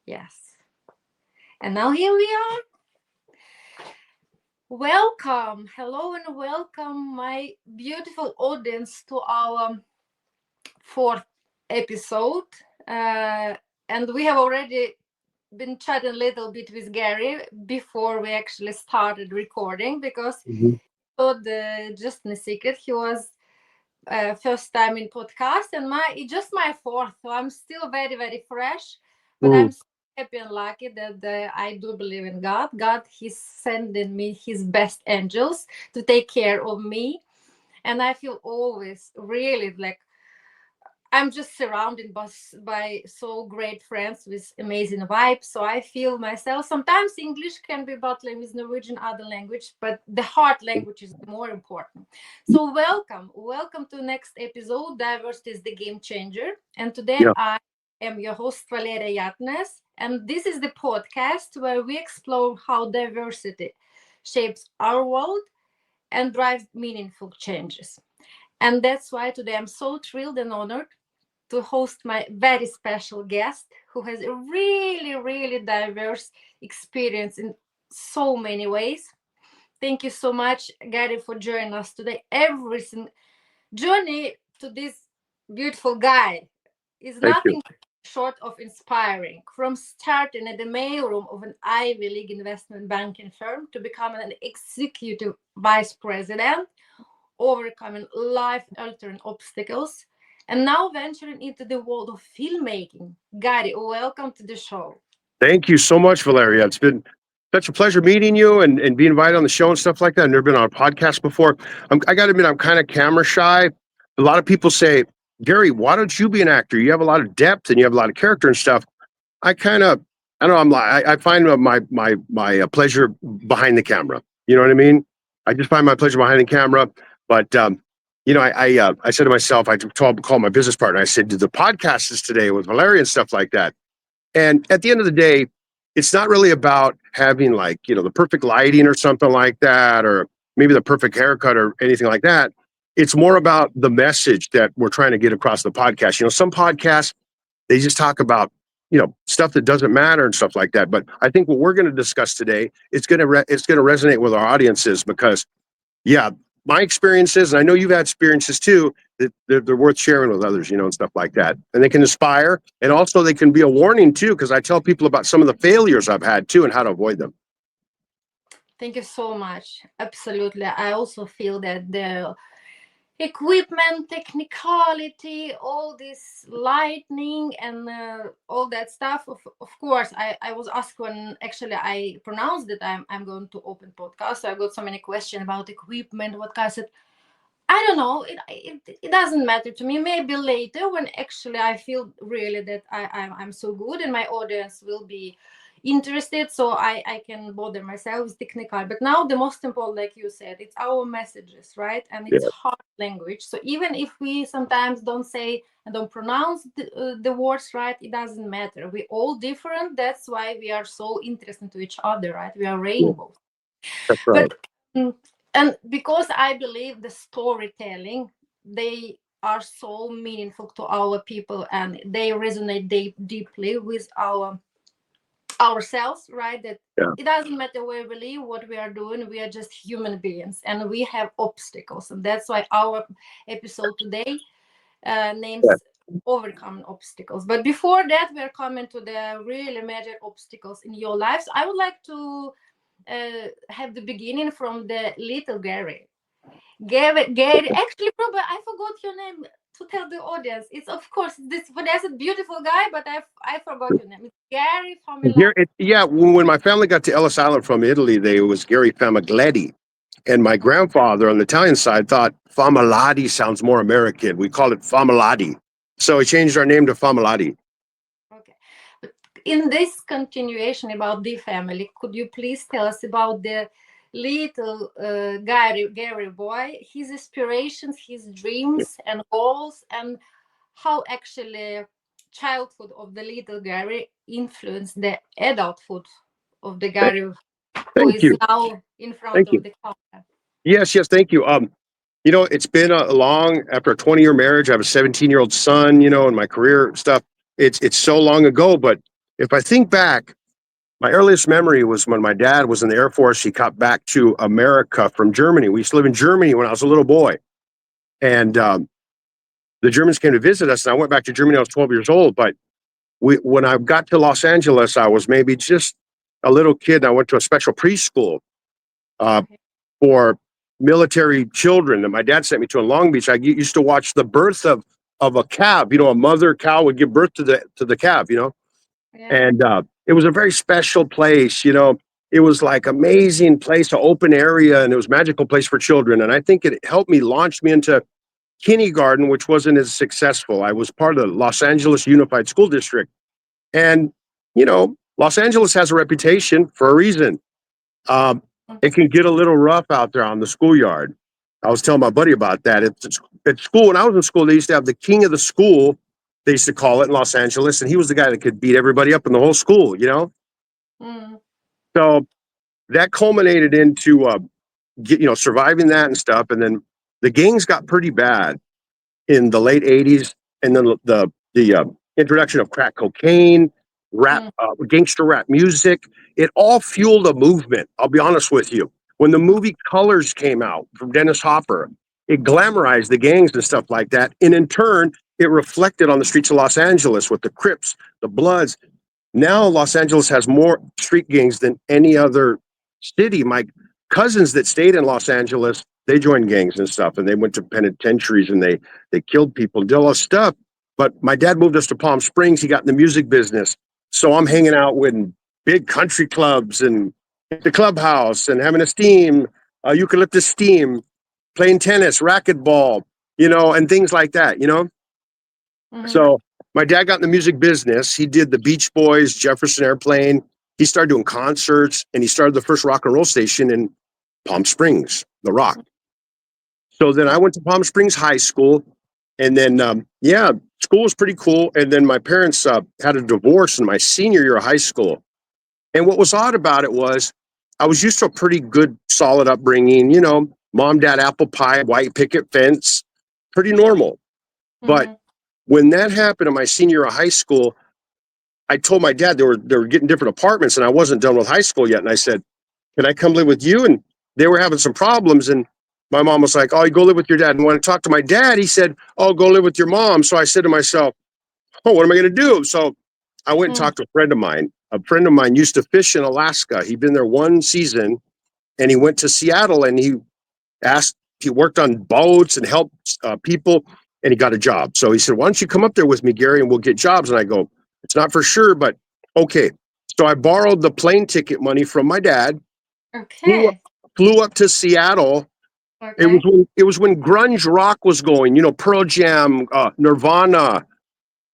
Yes. And now here we are. Welcome. Hello and welcome, my beautiful audience, to our fourth episode. Uh, and we have already been chatting a little bit with Gary before we actually started recording because Mhm. just in a secret, he was first time in podcast and it's just my fourth, so I'm still very very fresh, but I'm Mm. so happy and lucky that I do believe in God. He's sending me his best angels to take care of me, and I feel always really like I'm just surrounded by so great friends with amazing vibes. So I feel myself. Sometimes English can be battling with Norwegian other language, but the heart language is more important. So welcome to next episode. Diversity is the game changer. And today Yeah. I am your host Valeria Yatnes, and this is the podcast where we explore how diversity shapes our world and drives meaningful changes. And that's why today I'm so thrilled and honored to host my very special guest who has a really, really diverse experience in so many ways. Thank you so much, Gary, for joining us today. Everything journey to this beautiful guy is Thank you. nothing short of inspiring. From starting at the mailroom of an Ivy League investment banking firm to becoming an executive vice president, overcoming life altering obstacles, and now venturing into the world of filmmaking. Gary, welcome to the show. Thank you so much, Valeria. It's been such a pleasure meeting you and being invited on the show and stuff like that. I've never been on a podcast before. I got to admit, I'm kind of camera shy. A lot of people say, Gary, why don't you be an actor? You have a lot of depth and you have a lot of character and stuff. I kind of, I don't know. I find my pleasure behind the camera. You know what I mean? I just find my pleasure behind the camera. But I said to myself, called my business partner. I said, "Do the podcast is today with Valeria and stuff like that." And at the end of the day, it's not really about having like, the perfect lighting or something like that, or maybe the perfect haircut or anything like that. It's more about the message that we're trying to get across the podcast. Some podcasts, they just talk about, stuff that doesn't matter and stuff like that. But I think what we're going to discuss today, it's going to resonate with our audiences because yeah, my experiences, and I know you've had experiences too, that they're worth sharing with others, and stuff like that. And they can inspire, and also they can be a warning too, because I tell people about some of the failures I've had too and how to avoid them. Thank you so much. Absolutely. I also feel that the equipment, technicality, all this lightning and all that stuff. Of course, I was asked when actually I pronounced that I'm going to open podcast. So I got so many questions about equipment, what kind of. I don't know. It doesn't matter to me. Maybe later when actually I feel really that I'm so good and my audience will be interested, so I can bother myself with technical. But now the most important, like you said, it's our messages, right? And Yeah, it's hard language. So even if we sometimes don't say and don't pronounce the words right, it doesn't matter. We're all different. That's why we are so interested to each other, right? We are yeah, rainbows. that's right. But and because I believe the storytelling, they are so meaningful to our people and they resonate deeply with ourselves, right? That Yeah, it doesn't matter where we live, what we are doing, we are just human beings and we have obstacles, and that's why our episode today yeah. names overcoming obstacles. But before that, we're coming to the really major obstacles in your lives. I would like to have the beginning from the little Gary. Gary, actually, probably I forgot your name to tell the audience. It's of course this Vanessa, beautiful guy, but I forgot your name. It's Gary Familathe. When my family got to Ellis Island from Italy, they it was Gary Famiglietti. And my grandfather on the Italian side thought Familathe sounds more American. We call it Familathe. So he changed our name to Familathe. Okay, but in this continuation about the family, could you please tell us about the little Gary boy, his aspirations, his dreams and goals, and how actually childhood of the little Gary influenced the adulthood of the Thank, Gary who thank is you. now in front Thank of you. the camera? Yes, yes, thank you. It's been a long after a 20-year marriage. I have a 17-year-old son, and my career stuff. It's so long ago, but if I think back, my earliest memory was when my dad was in the Air Force. He got back to America from Germany. We used to live in Germany when I was a little boy. And the Germans came to visit us, and I went back to Germany. I was 12 years old. But when I got to Los Angeles, I was maybe just a little kid. And I went to a special preschool for military children that my dad sent me to in Long Beach. I used to watch the birth of a calf. You know, a mother cow would give birth to the calf. You know, and it was a very special place. You know, it was like amazing place, an open area, and it was a magical place for children. And I think it helped me launch me into kindergarten, which wasn't as successful. I was part of the Los Angeles Unified School District. And, you know, Los Angeles has a reputation for a reason. It can get a little rough out there on the schoolyard. I was telling my buddy about that. At school, when I was in school, they used to have the king of the school, they used to call it in Los Angeles, and he was the guy that could beat everybody up in the whole school, you know? So that culminated into, surviving that and stuff. And then the gangs got pretty bad in the late 80s, and then the introduction of crack cocaine, rap, gangster rap music, it all fueled a movement. I'll be honest with you. When the movie Colors came out from Dennis Hopper, it glamorized the gangs and stuff like that. And in turn, it reflected on the streets of Los Angeles with the Crips, the Bloods. Now Los Angeles has more street gangs than any other city. My cousins that stayed in Los Angeles, they joined gangs and stuff, and they went to penitentiaries, and they killed people, did all this stuff. But my dad moved us to Palm Springs. He got in the music business. So I'm hanging out with big country clubs and the clubhouse and having a steam, eucalyptus steam, playing tennis, racquetball, you know, and things like that, you know? So my dad got in the music business. He did the Beach Boys, Jefferson Airplane. He started doing concerts, and he started the first rock and roll station in Palm Springs, The Rock. So then I went to Palm Springs High School, and then, school was pretty cool. And then my parents had a divorce in my senior year of high school. And what was odd about it was I was used to a pretty good, solid upbringing, you know, mom, dad, apple pie, white picket fence, pretty normal. But when that happened in my senior year of high school, I told my dad they were getting different apartments, and I wasn't done with high school yet. And I said, "Can I come live with you?" And they were having some problems, and my mom was like, "Oh, you go live with your dad." And when I talked to my dad, he said, "Oh, go live with your mom." So I said to myself, "Oh, what am I going to do?" So I went and talked to a friend of mine. A friend of mine used to fish in Alaska. He'd been there one season, and he went to Seattle, and he worked on boats and helped people, and he got a job. So he said, "Why don't you come up there with me, Gary, and we'll get jobs?" And I go, "It's not for sure, but okay." So I borrowed the plane ticket money from my dad. Okay. Flew up to Seattle. Okay. It was when grunge rock was going. You know, Pearl Jam, Nirvana,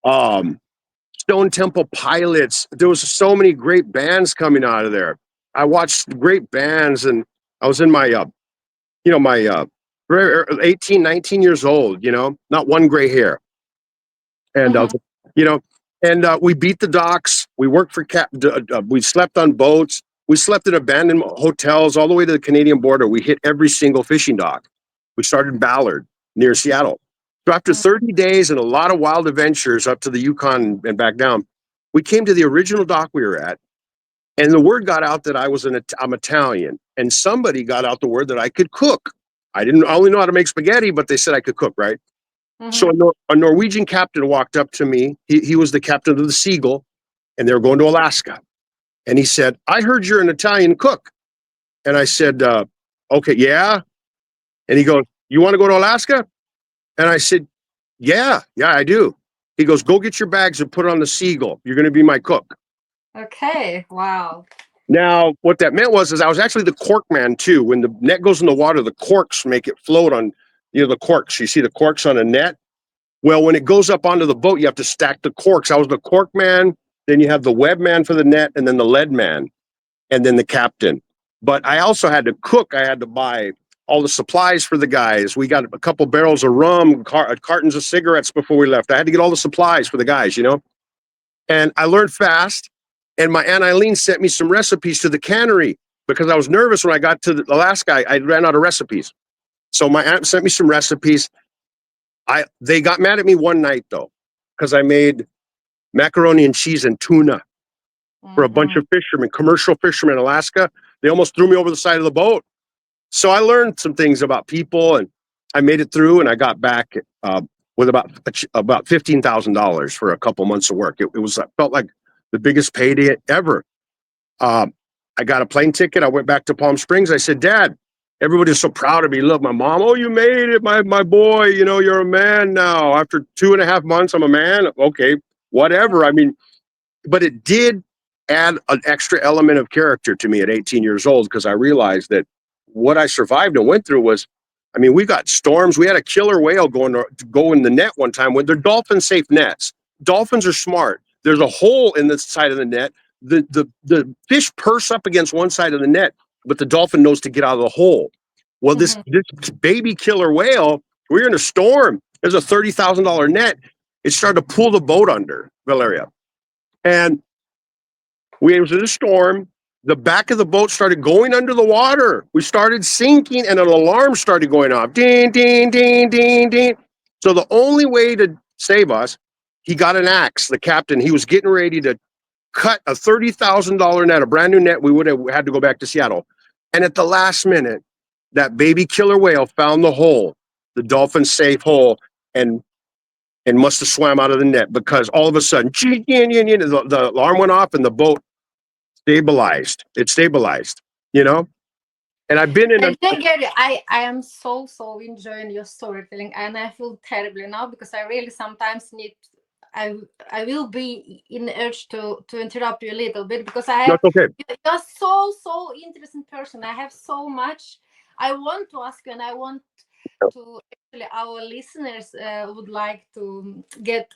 Stone Temple Pilots. There was so many great bands coming out of there. I watched great bands, and I was in my 18, 19 years old, you know, not one gray hair. And, we beat the docks. We worked for we slept on boats. We slept in abandoned hotels all the way to the Canadian border. We hit every single fishing dock. We started in Ballard near Seattle. So after 30 days and a lot of wild adventures up to the Yukon and back down, we came to the original dock we were at. And the word got out that I'm Italian. And somebody got out the word that I could cook. I only know how to make spaghetti, but they said I could cook, right? So a Norwegian captain walked up to me. He was the captain of the Seagull, and they were going to Alaska. And he said, "I heard you're an Italian cook." And I said, "Okay, yeah." And he goes, "You want to go to Alaska?" And I said, yeah, I do." He goes, "Go get your bags and put it on the Seagull. You're going to be my cook." Okay. Wow. Now, what that meant was I was actually the cork man too. When the net goes in the water, the corks make it float on, the corks. You see the corks on a net? Well, when it goes up onto the boat, you have to stack the corks. I was the cork man. Then you have the web man for the net, and then the lead man, and then the captain. But I also had to cook. I had to buy all the supplies for the guys. We got a couple barrels of rum, cartons of cigarettes before we left. I had to get all the supplies for the guys, you know? And I learned fast. And my Aunt Eileen sent me some recipes to the cannery because I was nervous when I got to Alaska. I ran out of recipes. So my aunt sent me some recipes. They got mad at me one night, though, because I made macaroni and cheese and tuna. for a bunch Mhm. of fishermen, commercial fishermen in Alaska. They almost threw me over the side of the boat. So I learned some things about people, and I made it through, and I got back with about $15,000 for a couple months of work. It was felt like the biggest payday ever. Um, I got a plane ticket. I went back to Palm Springs. I said, Dad, everybody's so proud of me. Look, my mom, oh, you made it, my boy. You know, you're a man now. After 2.5 months, I'm a man. Okay, whatever. I mean, but it did add an extra element of character to me at 18 years old, because I realized that what I survived and went through was, I mean, we got storms. We had a killer whale to go in the net one time when they're dolphin safe nets. Dolphins are smart. There's a hole in the side of the net. The fish purse up against one side of the net, but the dolphin knows to get out of the hole. Well, Mhm. this baby killer whale, we were in a storm. There's a $30,000 net. It started to pull the boat under, Valeria. And we was in a storm. The back of the boat started going under the water. We started sinking, and an alarm started going off. Ding, ding, ding, ding, ding. So the only way to save us, he got an axe. The captain, he was getting ready to cut a $30,000 net, a brand new net. We would have had to go back to Seattle. And at the last minute, that baby killer whale found the hole, the dolphin safe hole, and must have swam out of the net, because all of a sudden, the alarm went off and the boat stabilized. It stabilized, you know? And I've been in a, I think Gary, I am so enjoying your storytelling, and I feel terribly now because I really sometimes need. I I will be in the urge to interrupt you a little bit because I no, have it's okay. you're so interesting person. I have so much I want to ask you, and I want to actually our listeners would like to get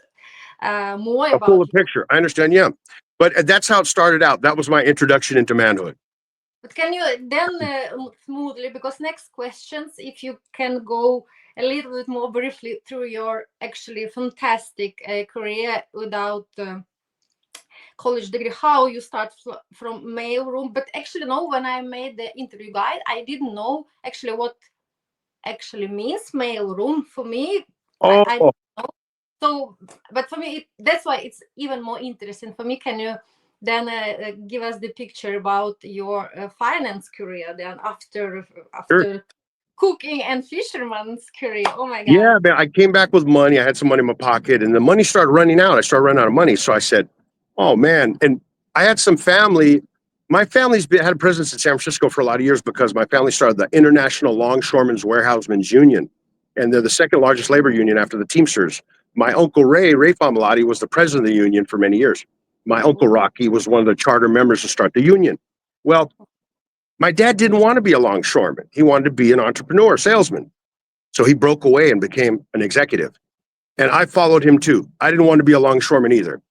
more A fuller about you. picture. I understand. Yeah. But that's how it started out. That was my introduction into manhood. But can you then smoothly, because next questions, if you can go a little bit more briefly through your actually fantastic career without college degree, how you start from mailroom. But actually, no, when I made the interview guide, I didn't know actually what actually means mailroom for me. I Oh, so, but for me, that's why it's even more interesting for me. Can you then give us the picture about your finance career then sure. after cooking and fisherman's career? Oh my Yeah, God. man. I came back with money. I had some money in my pocket, and the money started running out. I started running out of money. So I said, oh, man. And I had some family. My family's had a presence in San Francisco for a lot of years because my family started the International Longshoremen's Warehousemen's Union. And they're the second largest labor union after the Teamsters. My uncle Ray Familathe, was the president of the union for many years. My uncle Rocky was one of the charter members to start the union. Well, my dad didn't want to be a longshoreman. He wanted to be an entrepreneur, salesman. So he broke away and became an executive. And I followed him too. I didn't want to be a longshoreman either.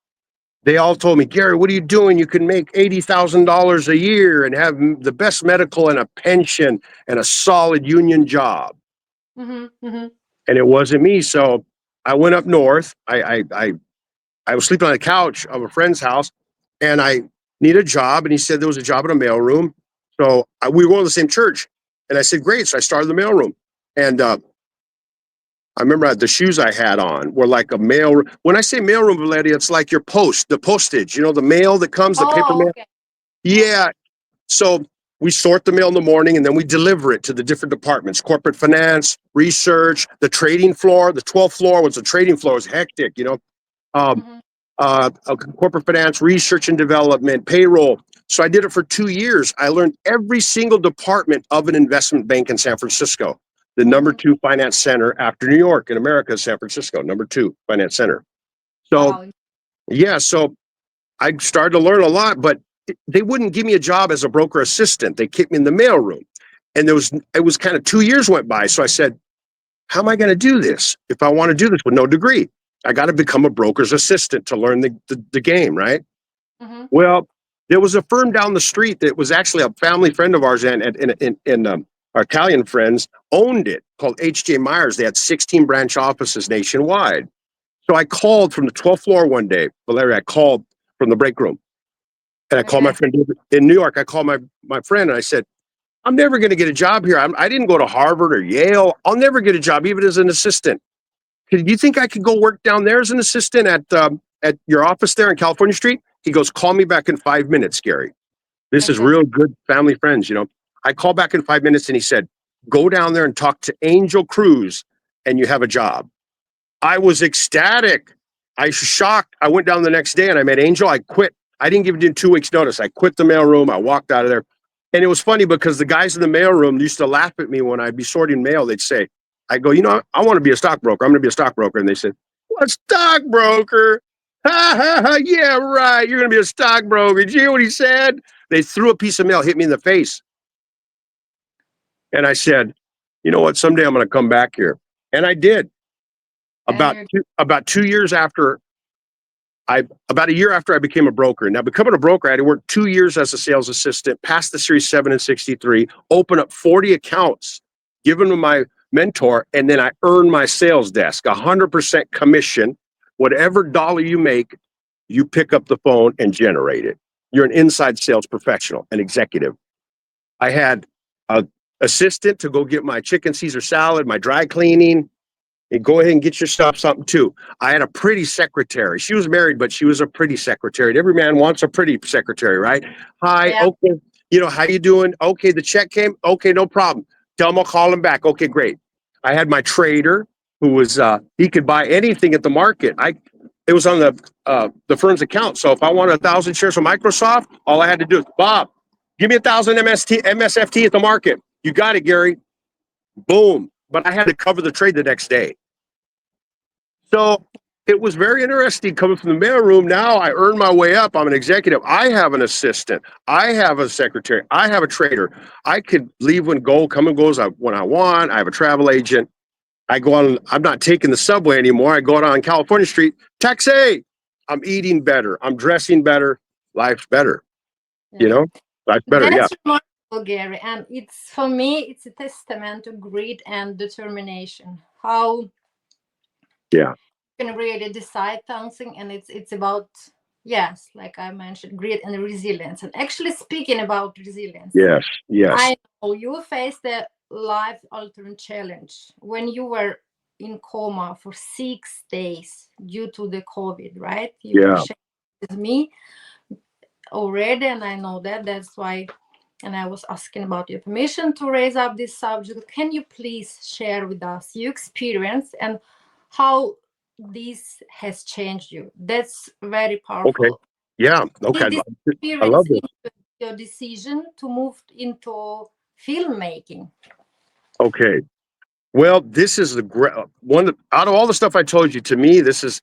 They all told me, Gary, what are you doing? You can make $80,000 a year and have the best medical and a pension and a solid union job. Mm-hmm, mm-hmm. And it wasn't me. So I went up north. I was sleeping on the couch of a friend's house, and I needed a job. And he said there was a job in a mailroom. So we were going to the same church. And I said, great. So I started the mailroom. And I remember the shoes I had on were like a mail. When I say mailroom, Valeria, it's like your the postage, the mail that comes, the paper Oh, mail. okay. Yeah. So we sort the mail in the morning, and then we deliver it to the different departments: corporate finance, research, the trading floor. The 12th floor was the trading floor. It was hectic, um, Mm-hmm. corporate finance, research and development, payroll. So I did it for 2 years. I learned every single department of an investment bank in San Francisco. The number Mm-hmm. two finance center after New York in America is San Francisco, number two finance center. So, Wow. yeah, so I started to learn a lot, but they wouldn't give me a job as a broker assistant. They kicked me in the mailroom. And it was kind of 2 years went by. So I said, how am I going to do this if I want to do this with no degree? I got to become a broker's assistant to learn the game, right? Mm-hmm. Well, there was a firm down the street that was actually a family friend of ours, and our Italian friends owned it, called H.J. Myers. They had 16 branch offices nationwide. So I called from the 12th floor one day, Valeria. I called from the break room, and I called my Okay. friend in New York. I called my friend, and I said, I'm never going to get a job here. I didn't go to Harvard or Yale. I'll never get a job, even as an assistant. Do you think I could go work down there as an assistant at your office there in California Street? He goes, call me back in 5 minutes, Gary. This is Okay. real good family friends, you know. I call back in 5 minutes and he said, go down there and talk to Angel Cruz and you have a job. I was ecstatic. I was shocked. I went down the next day and I met Angel. I quit. I didn't give it 2 weeks notice. I quit the mailroom. I walked out of there. And it was funny because the guys in the mailroom used to laugh at me when I'd be sorting mail. They'd say, I go, you know, I want to be a stockbroker. I'm going to be a stockbroker. And they said, what stockbroker? Ha ha ha. Yeah, right. You're going to be a stockbroker. Did you hear what he said? They threw a piece of mail, hit me in the face. And I said, you know what? Someday I'm going to come back here. And I did. About 2 years after about a year after I became a broker. Now, becoming a broker, I had to work 2 years as a sales assistant, pass the Series 7 and 63, open up 40 accounts, give them to my mentor, and then I earn my sales desk, 100% commission. Whatever dollar you make, you pick up the phone and generate it. You're an inside sales professional, an executive. I had an assistant to go get my chicken Caesar salad, my dry cleaning, and go ahead and get yourself something too. I had a pretty secretary. She was married, but she was a pretty secretary. Every man wants a pretty secretary, right? Hi, Yeah. okay. You know, how you doing? Okay, the check came. Okay, no problem. Tell him I'll call him back. Okay, great. I had my trader who was he could buy anything at the market. It was on the firm's account. So if I wanted 1,000 shares of Microsoft, all I had to do is, Bob, give me 1,000 MSFT at the market. You got it, Gary. Boom. But I had to cover the trade the next day. So it was very interesting coming from the mailroom. Now I earn my way up. I'm an executive. I have an assistant. I have a secretary. I have a trader. I could leave and go, come and goes when I want. I have a travel agent. I go on. I'm not taking the subway anymore. I go out on California Street. Taxi. I'm eating better. I'm dressing better. Life's better. You know, life's better. Yeah. That's remarkable, Gary. And it's, for me, it's a testament to grit and determination. How Yeah. you can really decide something, and it's about, yes, like I mentioned, grit and resilience. And actually, speaking about resilience, Yes. Yes. I know you faced a life-altering challenge when you were in coma for 6 days due to the COVID, right? You were Yeah. sharing with me already, and I know that. That's why, and I was asking about your permission to raise up this subject. Can you please share with us your experience and how this has changed you? That's very Okay. powerful. Yeah. Okay. Did this I love experience this. influence your decision to move into filmmaking? Okay. Well, this is the one out of all the stuff I told you. To me, this is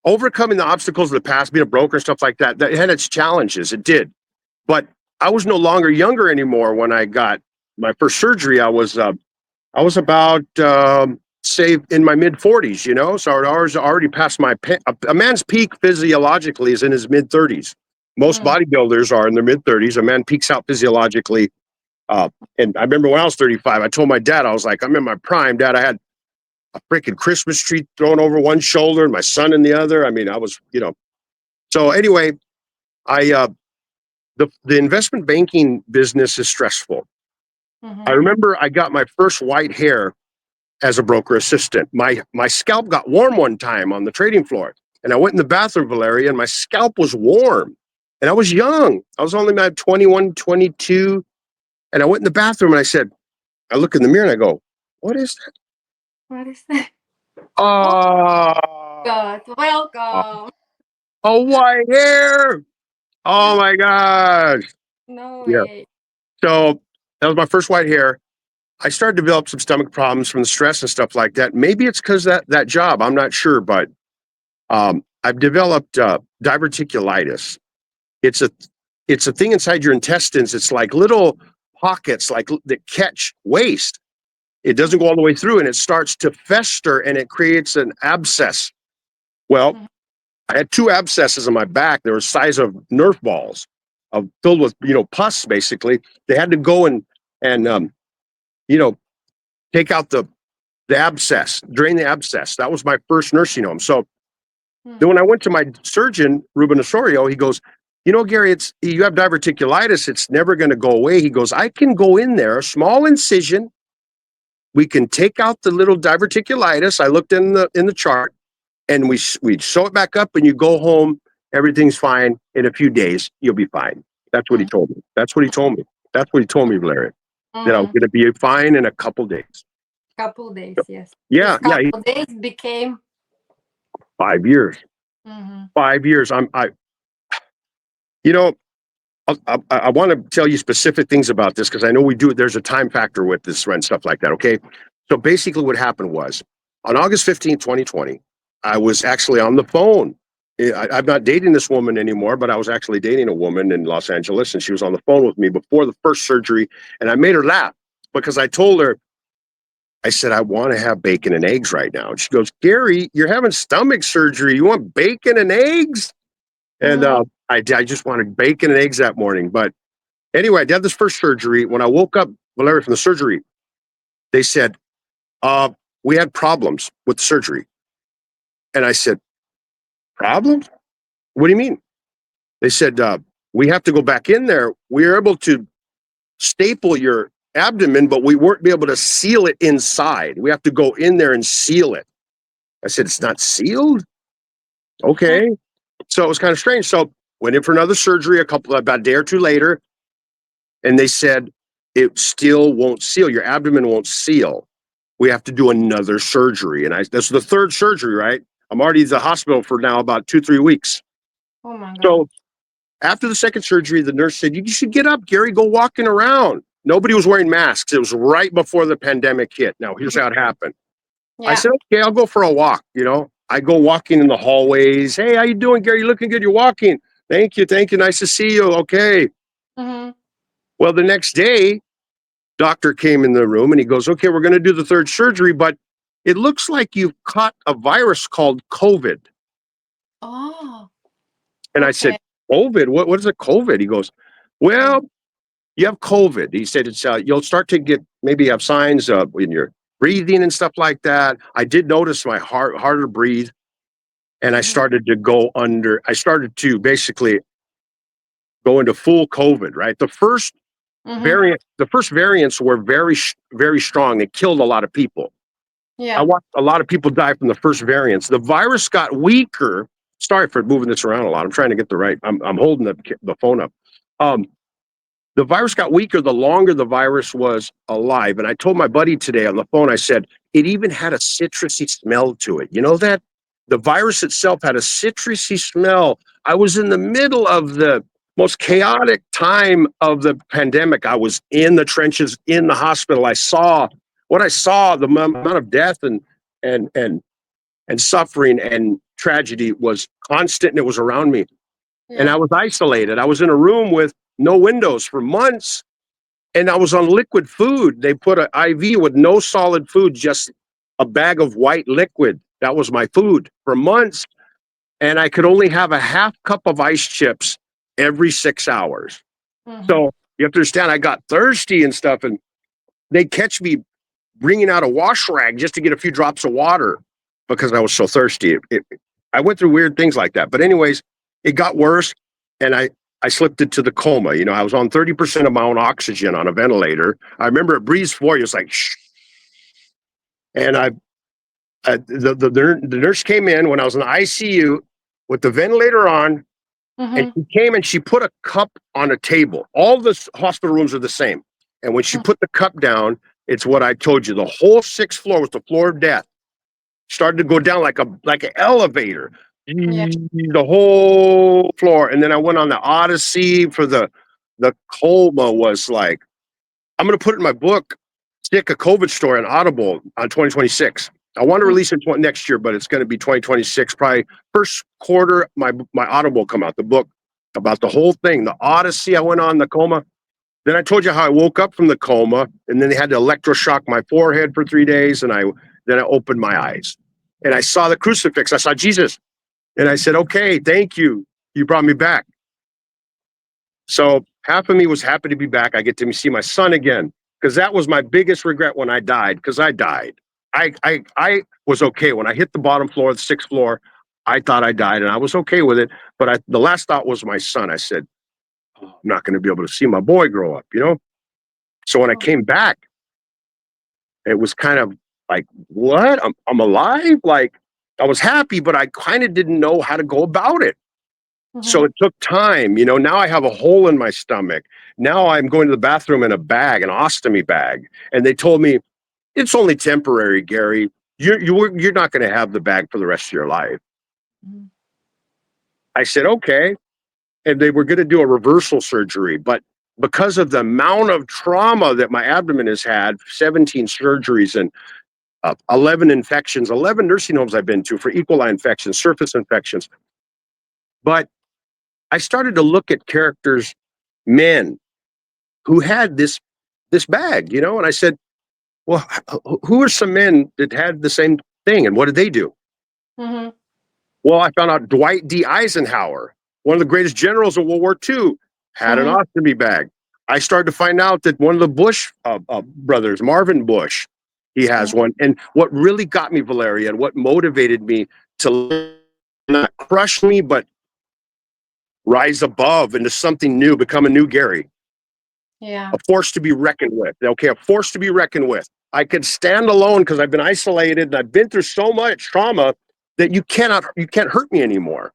overcoming the obstacles of the past, being a broker and stuff like that. That had its challenges. It did, but I was no longer younger anymore when I got my first surgery. I was about say in my mid 40s. You know, so I was already past my a man's peak physiologically is in his mid 30s. Most bodybuilders are in their mid 30s. A man peaks out physiologically. And I remember when I was 35, I told my dad, I was like, I'm in my prime, Dad. I had a freaking Christmas tree thrown over one shoulder and my son in the other. I mean, I was, you know. So anyway, the investment banking business is stressful. I remember I got my first white hair as a broker assistant. My scalp got warm one time on the trading floor, and I went in the bathroom, Valeria, and my scalp was warm. And I was young. I was only about 21, 22. And I went in the bathroom and I look in the mirror and I go, what is that? What is that? Oh, God, welcome. a white hair. Oh my gosh. No Yeah. way. So that was my first white hair. I started to develop some stomach problems from the stress and stuff like that. Maybe it's because that job. I'm not sure, but I've developed diverticulitis. It's a thing inside your intestines. It's like little pockets, like that catch waste. It doesn't go all the way through, and it starts to fester, and it creates an abscess. Well, I had 2 abscesses on my back. They were the size of Nerf balls, filled with pus. Basically, they had to go and take out the abscess, drain the abscess. That was my first nursing home. So then when I went to my surgeon, Ruben Osorio, he goes, Gary, you have diverticulitis. It's never going to go away. He goes, I can go in there, a small incision. We can take out the little diverticulitis. I looked in the chart, and we sew it back up, and you go home Everything's fine. In a few days, you'll be fine. That's what he told me. That's what he told me. That's what he told me, Larry, that I was Mm-hmm. going to be fine in a couple days. Couple days, yes. This Yeah, yeah, couple days became. 5 years. Mm-hmm. 5 years. You know, I want to tell you specific things about this because I know we do. There's a time factor with this and stuff like that. Okay. So basically, what happened was on August 15th, 2020, I was actually on the phone. I'm not dating this woman anymore, but I was actually dating a woman in Los Angeles, and she was on the phone with me before the first surgery. And I made her laugh because I told her, I said, I want to have bacon and eggs right now. And she goes, Gary, you're having stomach surgery. You want bacon and eggs? And Mm-hmm. I just wanted bacon and eggs that morning. But anyway, I did this first surgery. When I woke up, Valeria, from the surgery, they said, we had problems with the surgery. And I said, problems? What do you mean? They said, we have to go back in there. We were able to staple your abdomen, but we weren't able to seal it inside. We have to go in there and seal it. I said, it's not sealed? Okay. So it was kind of strange. So went in for another surgery about a day or two later, and they said, it still won't seal. Your abdomen won't seal. We have to do another surgery. And this is the third surgery, right? I'm already at the hospital for now about 2-3 weeks. Oh my God. So after the second surgery, the nurse said, you should get up, Gary, go walking around. Nobody was wearing masks. It was right before the pandemic hit. Now, here's how it happened. I Yeah. said, okay, I'll go for a walk. You know, I go walking in the hallways. Hey, how you doing, Gary? You looking good. You're walking. Thank you. Thank you. Nice to see you. Okay. Mm-hmm. Well, the next day, doctor came in the room and he goes, okay, we're going to do the third surgery, but it looks like you've caught a virus called COVID. Oh, And I said, okay. COVID? What is a COVID? He goes, well, you have COVID. He said, it's you'll start to get, maybe have signs in your breathing and stuff like that. I did notice my heart harder to breathe. And I Mm-hmm. started to basically go into full COVID, right? Mm-hmm. The first variants were very strong. They killed a lot of people. I Yeah. watched a lot of people die from the first variants. The virus got weaker. Sorry for moving this around a lot. I'm trying to get the right. I'm holding the phone up. Um, the virus got weaker the longer the virus was alive. And I told my buddy today on the phone, I said, it even had a citrusy smell to it. You know that? The virus itself had a citrusy smell. I was in the middle of the most chaotic time of the pandemic. I was in the trenches, in the hospital. I saw, the amount of death and and and suffering and tragedy was constant, and it was around me. And I Yeah. was isolated. I was in a room with no windows for months, and I was on liquid food. They put an IV with no solid food, just a bag of white liquid. That was my food for months. And I could only have a half cup of ice chips every 6 hours. Mm-hmm. So you have to understand, I got thirsty and stuff, and they catch me bringing out a wash rag just to get a few drops of water because I was so thirsty. I went through weird things like that. But anyways, it got worse, and I slipped into the coma. You know, I was on 30% of my own oxygen on a ventilator. I remember it breathes for you. It's like, shh. And the nurse came in when I was in the ICU with the ventilator on, and Mm-hmm. she came and she put a cup on a table. All the hospital rooms are the same. And when she put the cup down, it's what I told you. The whole sixth floor was the floor of death. Started to go down like an elevator. Yeah. The whole floor. And then I went on the Odyssey for the coma was like, I'm gonna put it in my book, stick a COVID story on Audible on 2026. I want to release it next year, but it's going to be 2026, probably first quarter. My Audible will come out, the book about the whole thing, the Odyssey I went on, the coma. Then I told you how I woke up from the coma, and then they had to electroshock my forehead for 3 days, and then I opened my eyes, and I saw the crucifix. I saw Jesus, and I said, "Okay, thank you. You brought me back." So half of me was happy to be back. I get to see my son again, because that was my biggest regret when I died, because I died. I was okay when I hit the bottom floor, the sixth floor. I thought I died, and I was okay with it. But the last thought was my son. I said, oh, I'm not going to be able to see my boy grow up, you know? So when I Oh, came back, it was kind of like, what? I'm alive? Like, I was happy, but I kind of didn't know how to go about it. So Mhm. it took time. Now I have a hole in my stomach. Now I'm going to the bathroom in a bag, an ostomy bag. And they told me, it's only temporary, Gary. You're not going to have the bag for the rest of your life. Mhm. I said, okay. And they were going to do a reversal surgery. But because of the amount of trauma that my abdomen has had, 17 surgeries and 11 infections, 11 nursing homes I've been to for E. coli infections, surface infections. But I started to look at characters, men who had this bag, and I said, well, who are some men that had the same thing, and what did they do? Mhm. Well, I found out Dwight D. Eisenhower, one of the greatest generals of World War II, had an Mhm. ostomy bag. I started to find out that one of the Bush brothers, Marvin Bush, he has Mhm. one. And what really got me, Valeria, and what motivated me to not crush me, but rise above into something new, become a new Gary, Yeah. a force to be reckoned with. Okay, a force to be reckoned with. I could stand alone because I've been isolated and I've been through so much trauma that you can't hurt me anymore.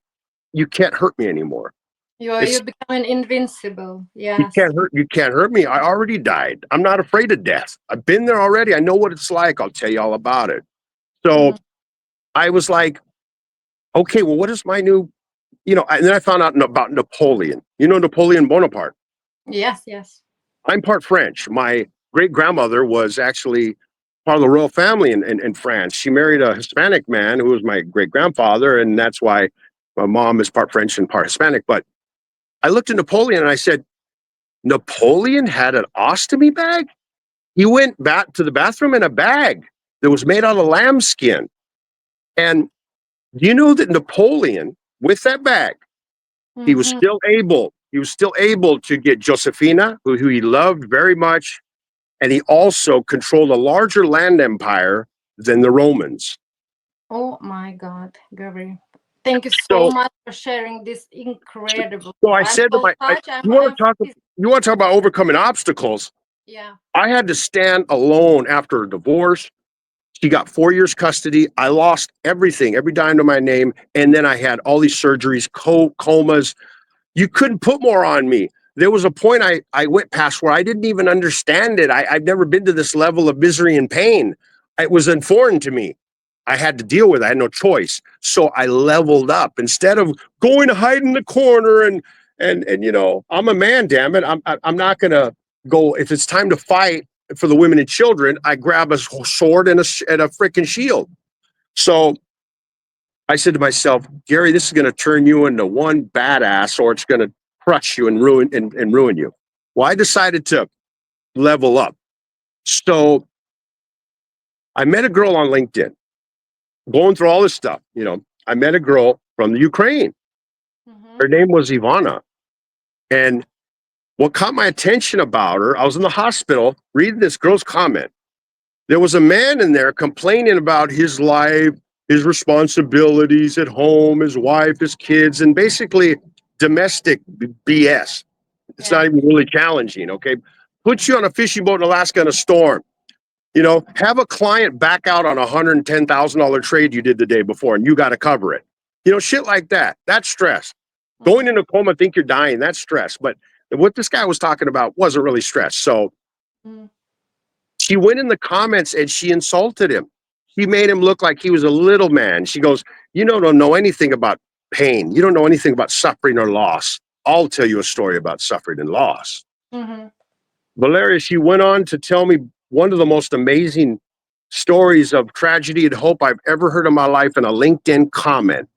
You can't hurt me anymore. You're It's becoming invincible. Yes. you can't hurt me. I already died. I'm not afraid of death. I've been there already. I know what it's like. I'll tell you all about it. So Mhm. I was like, okay, well, what is my new, and then I found out about Napoleon. Napoleon Bonaparte. Yes. Yes. I'm part French. My great grandmother was actually part of the royal family in France. She married a Hispanic man who was my great grandfather, and that's why my mom is part French and part Hispanic. But I looked at Napoleon and I said, Napoleon had an ostomy bag? He went back to the bathroom in a bag that was made out of lambskin. And do you know that Napoleon, with that bag, Mhm. he was still able to get Josephina, who he loved very much, and he also controlled a larger land empire than the Romans. Oh my God, Gary. Thank you so So, much for sharing this incredible. so I I'm said to so touched. you want I'm to talk, you want to talk about overcoming obstacles? yeah. I had to stand alone after a divorce. She got 4 years custody. I lost everything, every dime to my name, and then I had all these surgeries, comas. You couldn't put more on me. There was a point I went past where I didn't even understand it. I've never been to this level of misery and pain. It was foreign to me. I had to deal with it. I had no choice. So I leveled up instead of going to hide in the corner and I'm a man, damn it. I'm not gonna go if it's time to fight for the women and children. I grab a sword and a freaking shield. So I said to myself, Gary, this is going to turn you into one badass, or it's going to crush you and ruin you. Well, I decided to level up. So I met a girl on LinkedIn, going through all this stuff. I met a girl from the Ukraine. Mhm. Her name was Ivana, and what caught my attention about her, I was in the hospital reading this girl's comment. There was a man in there complaining about his life, his responsibilities at home, his wife, his kids, and basically domestic BS. It's Yeah. not even really challenging, okay? Put you on a fishing boat in Alaska in a storm. Have a client back out on a $110,000 trade you did the day before and you got to cover it. Shit like that. That's stress. Going Mhm. into a coma, think you're dying, that's stress. But what this guy was talking about wasn't really stress. So Mhm. she went in the comments and she insulted him. She made him look like he was a little man. She goes, you don't know anything about pain. You don't know anything about suffering or loss. I'll tell you a story about suffering and loss. Mhm. Valeria, she went on to tell me one of the most amazing stories of tragedy and hope I've ever heard in my life in a LinkedIn comment.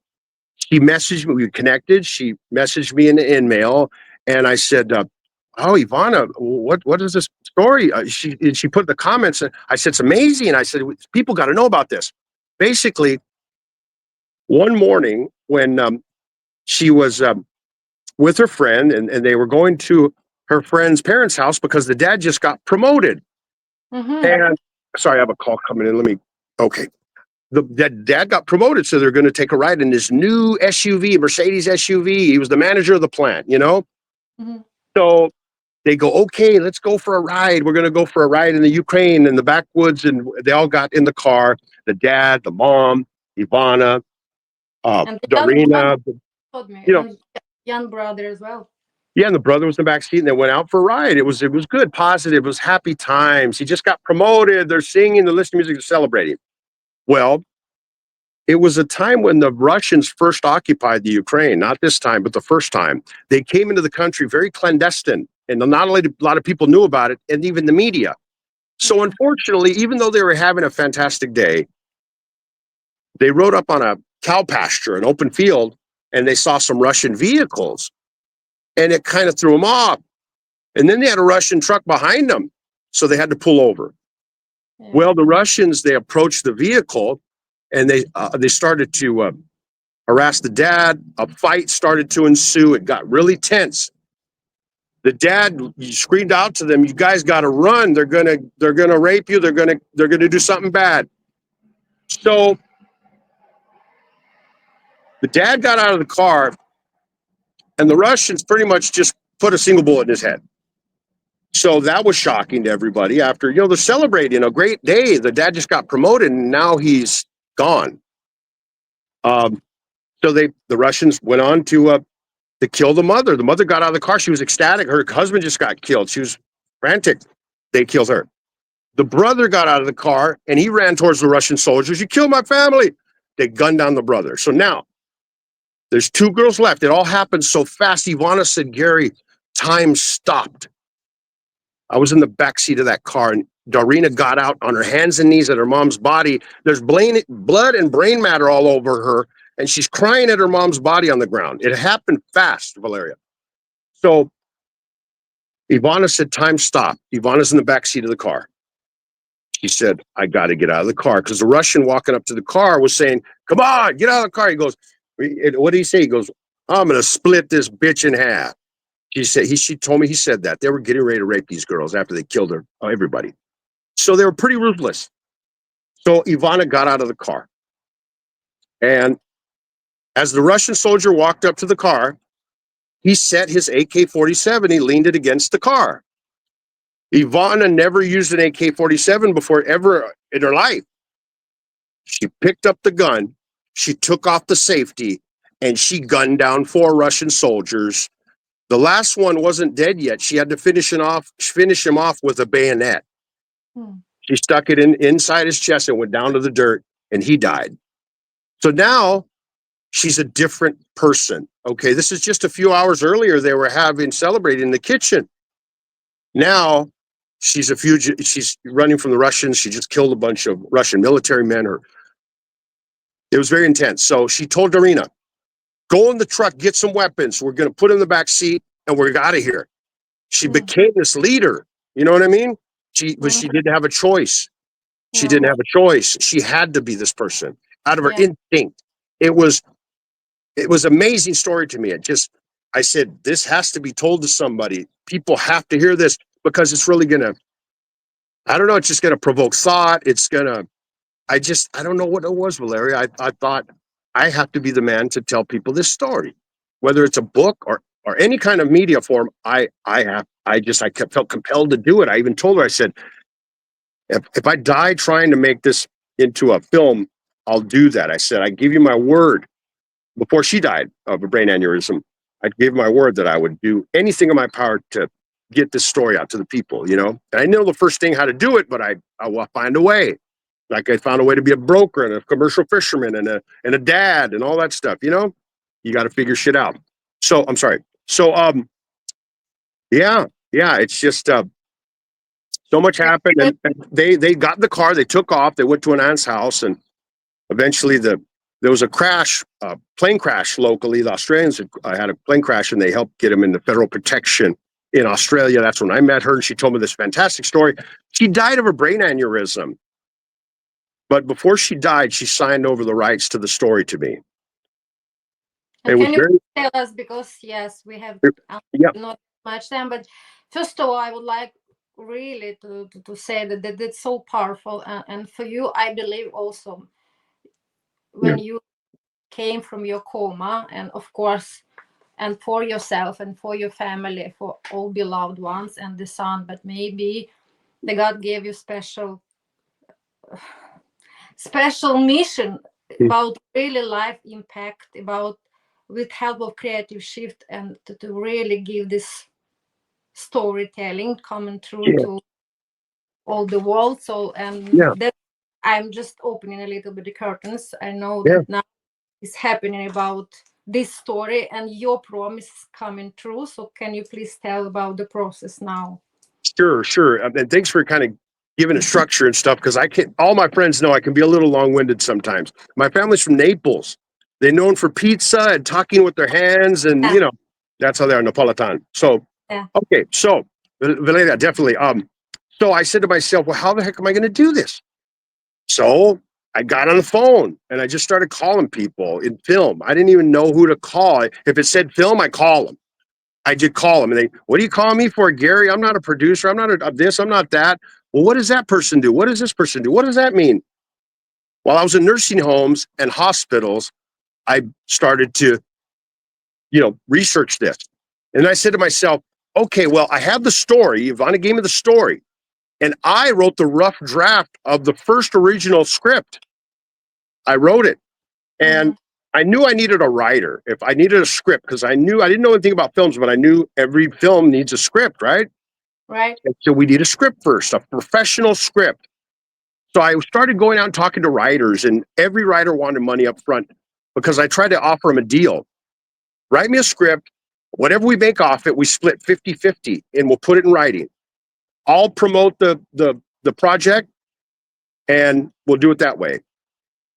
She messaged me, we connected. She messaged me in the email, and I said, "Oh, Ivana, what is this story?" She put in the comments. I said, "It's amazing." I said, "People got to know about this." Basically, one morning when she was with her friend, and they were going to her friend's parents' house because the dad just got promoted. Mhm. And sorry, I have a call coming in. Let me. Okay, that dad got promoted, so they're going to take a ride in this new SUV, Mercedes SUV. He was the manager of the plant. Mhm. So they go, okay, let's go for a ride. We're going to go for a ride in the Ukraine in the backwoods, and they all got in the car. The dad, the mom, Ivana, And the other one Darina. told me. You know, young brother as well. Yeah, and the brother was in the back seat, and they went out for a ride. It was good, positive. It was happy times. He just got promoted. They're singing, they're listening to music, they're celebrating. Well, it was a time when the Russians first occupied the Ukraine, not this time, but the first time. They came into the country very clandestine, and not only a lot of people knew about it, and even the media. So unfortunately, even though they were having a fantastic day, they rode up on a cow pasture, an open field, and they saw some Russian vehicles, and it kind of threw them off. And then they had a Russian truck behind them, so they had to pull over. Yeah. Well, the Russians, they approached the vehicle, and they started to harass the dad. A fight started to ensue. It got really tense. The dad screamed out to them, "You guys got to run! They're gonna rape you. They're gonna do something bad." So the dad got out of the car, and the Russians pretty much just put a single bullet in his head. So that was shocking to everybody. After they're celebrating a great day, the dad just got promoted, and now he's gone. So the Russians went on to kill the mother. The mother got out of the car. She was ecstatic. Her husband just got killed. She was frantic. They killed her. The brother got out of the car and he ran towards the Russian soldiers. "You killed my family." They gunned down the brother. So now there's two girls left. It all happened so fast. Ivana said, "Gary, time stopped. I was in the back seat of that car, and Darina got out on her hands and knees at her mom's body. There's blood and brain matter all over her, and she's crying at her mom's body on the ground." It happened fast, Valeria. So Ivana said, "Time stopped." Ivana's in the back seat of the car. She said, "I got to get out of the car," because the Russian walking up to the car was saying, "Come on, get out of the car." He goes, what did he say? He goes, "I'm going to split this bitch in half." She told me he said that. They were getting ready to rape these girls after they killed everybody. So they were pretty ruthless. So Ivana got out of the car. And as the Russian soldier walked up to the car, he set his AK-47, he leaned it against the car. Ivana never used an AK-47 before ever in her life. She picked up the gun, she took off the safety, and she gunned down 4 Russian soldiers. The last one wasn't dead yet. She had to finish him off with a bayonet. She stuck it inside his chest and went down to the dirt, and he died. So now she's a different person. Okay, this is just a few hours earlier they were celebrating in the kitchen. Now she's a fugitive. She's running from the Russians. She just killed a bunch of Russian military men. It was very intense. So she told Darina, "Go in the truck, get some weapons. We're going to put in the back seat, and we're out of here." She became this leader. You know what I mean? But she didn't have a choice. She didn't have a choice. She had to be this person out of her instinct. It was amazing story to me. I said, this has to be told to somebody. People have to hear this, because it's really gonna, I don't know, it's just gonna provoke thought. I don't know what it was, Valeria. I thought I have to be the man to tell people this story, whether it's a book or any kind of media form. I felt compelled to do it. I even told her, I said, if I die trying to make this into a film, I'll do that. I said, I give you my word. Before she died of a brain aneurysm, I gave my word that I would do anything in my power to get this story out to the people, And I know the first thing how to do it, but I will find a way. Like I found a way to be a broker and a commercial fisherman and a dad and all that stuff, You got to figure shit out. So I'm sorry. So yeah, it's just so much happened, and they got in the car, they took off, they went to an aunt's house, and eventually there was a crash, plane crash locally. The Australians had a plane crash, and they helped get him into federal protection in Australia. That's when I met her, and she told me this fantastic story. She died of a brain aneurysm, but before she died, she signed over the rights to the story to me. And can you tell us, because yes, we have not much time, but first of all, I would like really to say that that's so powerful, and for you, I believe also when you came from your coma, and of course, and for yourself and for your family, for all beloved ones and the son, but maybe the God gave you special mission about really life impact, about with help of creative shift and to really give this storytelling coming through Yeah. to all the world. So Yeah. that I'm just opening a little bit the curtains. I know Yeah. that now is happening about this story and your promise is coming true. So can you please tell about the process now? Sure, sure. And thanks for kind of giving it structure and stuff because I can all my friends know I can be a little long-winded sometimes. My family's from Naples. They're known for pizza and talking with their hands, and Yeah, that's how they are Napolitan. So yeah. okay, so Valeria, definitely. So I said to myself, well, how the heck am I gonna do this? So I got on the phone and I just started calling people in film. I didn't even know who to call. If it said film, I call them. I did call them and they, what do you call me for, Gary? I'm not a producer. I'm not this. I'm not that. Well, what does that person do? What does this person do? What does that mean? While I was in nursing homes and hospitals, I started to, research this. And I said to myself, okay, well, I have the story. Ivana gave me the story. And I wrote the rough draft of the first original script. I wrote it. Hmm. And I knew I needed a writer if I needed a script because I didn't know anything about films, but I knew every film needs a script, right? Right. And so we need a script first, a professional script. So I started going out and talking to writers, and every writer wanted money up front because I tried to offer them a deal. Write me a script. Whatever we make off it, we split 50-50 and we'll put it in writing. I'll promote the project and we'll do it that way.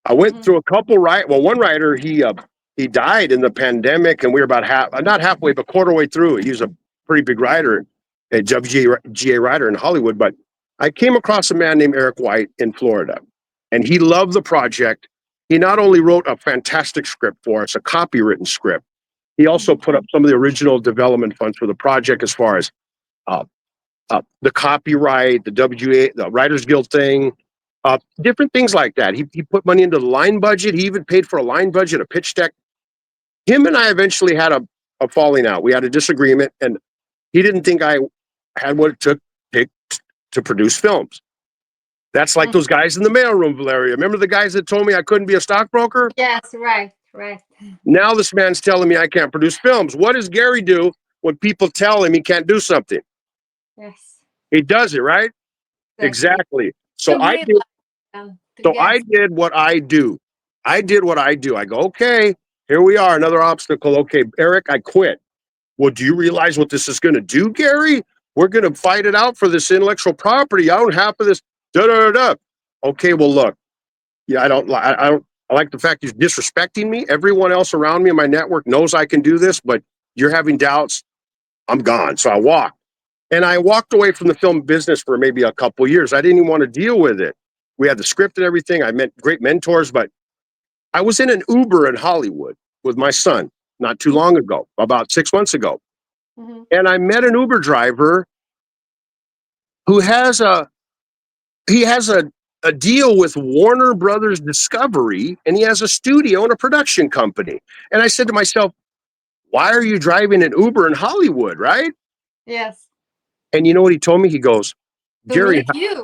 I went Hmm. through a couple one writer, he died in the pandemic and we were about not halfway, but quarter way through. He was a pretty big writer, a WGA writer in Hollywood. But I came across a man named Eric White in Florida and he loved the project. He not only wrote a fantastic script for us, a copywritten script, he also Hmm. put up some of the original development funds for the project as far as uh, the copyright, the WGA, the Writers Guild thing, different things like that. He put money into the line budget. He even paid for a line budget, a pitch deck. Him and I eventually had a falling out. We had a disagreement, and he didn't think I had what it took to produce films. That's like those guys in the mailroom, Valeria. Remember the guys that told me I couldn't be a stockbroker? Yes, right, right. Now this man's telling me I can't produce films. What does Gary do when people tell him he can't do something? Yes, He does it, right? exactly. Exactly. To green light and to So I guess. did what I do. I did what I do. I go, okay, here we are, another obstacle. Okay, Eric, I quit. Well, do you realize what this is going to do, Gary? We're going to fight it out for this intellectual property. I own half of this. Da da da da. Okay, well, look, yeah, I don't. I like the fact you're disrespecting me. Everyone else around me in my network knows I can do this, but you're having doubts. I'm gone. So I walked. And I walked away from the film business for maybe a couple years. I didn't even want to deal with it. We had the script and everything. I met great mentors, but I was in an Uber in Hollywood with my son not too long ago, about 6 months ago. Hmm. And I met an Uber driver who has a deal with Warner Brothers Discovery, and he has a studio and a production company. And I said to myself, why are you driving an Uber in Hollywood, right? Yes, And you know what he told me? He goes, to Gary, meet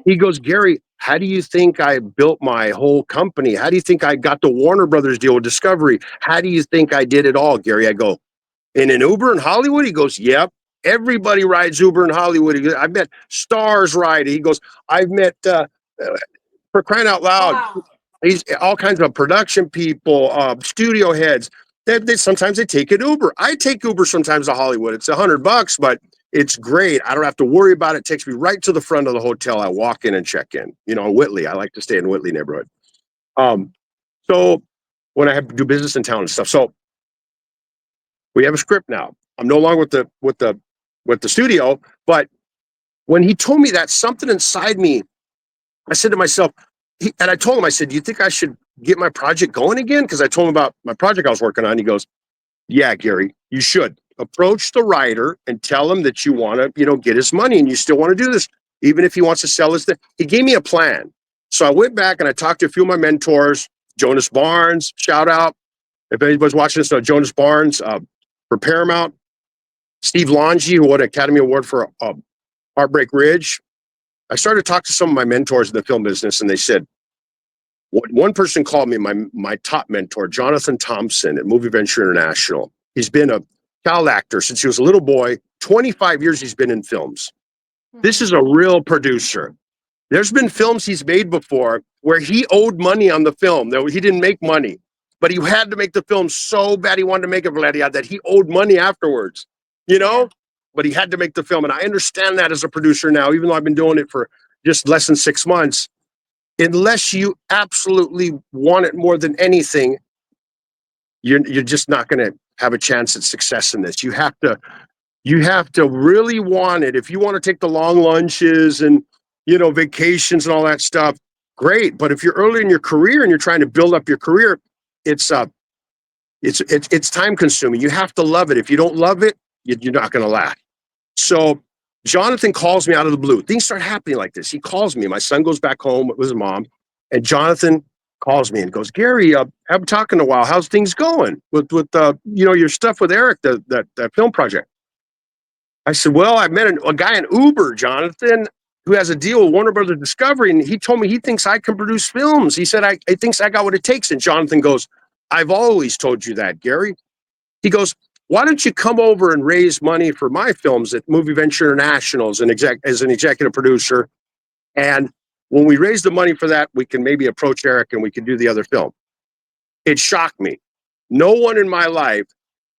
you. Gary, how do you think I built my whole company? How do you think I got the Warner Brothers deal with Discovery? How do you think I did it all, Gary? I go, in an Uber in Hollywood? He goes, yep. Everybody rides Uber in Hollywood. He goes, I met stars ride. He goes, I've met, for crying out loud, Wow. he's all kinds of production people, studio heads. Sometimes they take an Uber. I take Uber sometimes to Hollywood. It's $100, but it's great. I don't have to worry about it. It takes me right to the front of the hotel. I walk in and check in. Whitley. I like to stay in Whitley neighborhood. Um, so when I have to do business in town and stuff. So we have a script now. I'm no longer with the studio, but when he told me that, something inside me, I said to myself, and I told him, I said, do you think I should get my project going again? Because I told him about my project I was working on. He goes, yeah, Gary, you should approach the writer and tell him that you want to, get his money and you still want to do this, even if he wants to sell his thing. He gave me a plan. So I went back and I talked to a few of my mentors, Jonas Barnes, shout out. If anybody's watching this, Jonas Barnes for Paramount, Steve Longi, who won an Academy Award for Heartbreak Ridge. I started to talk to some of my mentors in the film business and they said, One person called me my top mentor, Jonathan Thompson at Movie Venture International. He's been a child actor since he was a little boy. 25 years he's been in films. This is a real producer. There's been films he's made before where he owed money on the film. Though he didn't make money, but he had to make the film so bad he wanted to make it, Valeria, that he owed money afterwards, you know? Yeah. But he had to make the film. And I understand that as a producer now, even though I've been doing it for just less than 6 months. Unless you absolutely want it more than anything, you're just not going to have a chance at success in this. You have to really want it. If you want to take the long lunches and, vacations and all that stuff, great. But if you're early in your career and you're trying to build up your career, it's time consuming. You have to love it. If you don't love it, you're not going to last. So Jonathan calls me out of the blue. Things start happening like this. He calls me. My son goes back home with his mom, and Jonathan calls me and goes, "Gary, I haven't talked in a while. How's things going with your stuff with Eric, that film project?" I said, "Well, I met a guy in Uber, Jonathan, who has a deal with Warner Brothers Discovery, and he told me he thinks I can produce films. He said, I thinks I got what it takes." And Jonathan goes, "I've always told you that, Gary." He goes, "Why don't you come over and raise money for my films at Movie Venture International as an executive producer? And when we raise the money for that, we can maybe approach Eric and we can do the other film." It shocked me. No one in my life,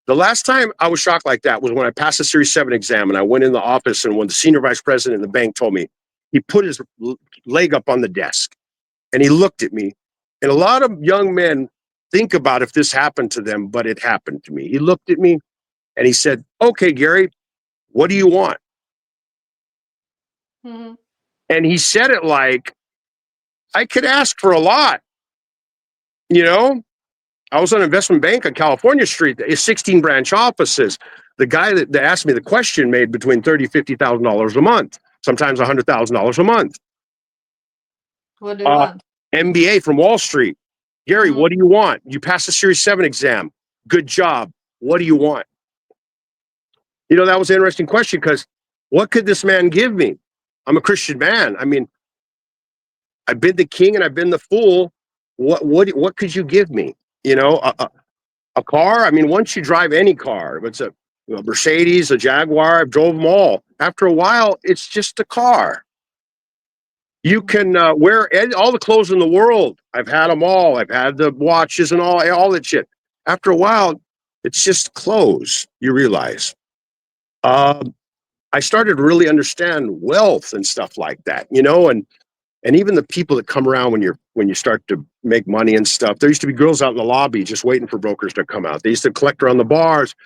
the last time I was shocked like that was when I passed the Series 7 exam and I went in the office, and when the senior vice president in the bank told me, he put his leg up on the desk and he looked at me. And a lot of young men think about if this happened to them, but it happened to me. He looked at me and he said, "Okay, Gary, what do you want?" Mm-hmm. And he said it like, I could ask for a lot. I was on an investment bank on California Street. It's 16 branch offices. The guy that asked me the question made between $30,000-$50,000 a month, sometimes $100,000 a month. What do you want? MBA from Wall Street. "Gary, what do you want? You passed the Series 7 exam. Good job. What do you want?" That was an interesting question, because what could this man give me? I'm a Christian man. I mean, I've been the king and I've been the fool. What could you give me? A car. I mean, once you drive any car, if it's a Mercedes, a Jaguar, I've drove them all. After a while, it's just a car. You can wear all the clothes in the world. I've had them all. I've had the watches and all that shit. After a while, it's just clothes. You realize. I started to really understand wealth and stuff like that, and even the people that come around when you start to make money and stuff. There used to be girls out in the lobby just waiting for brokers to come out. They used to collect around the bars.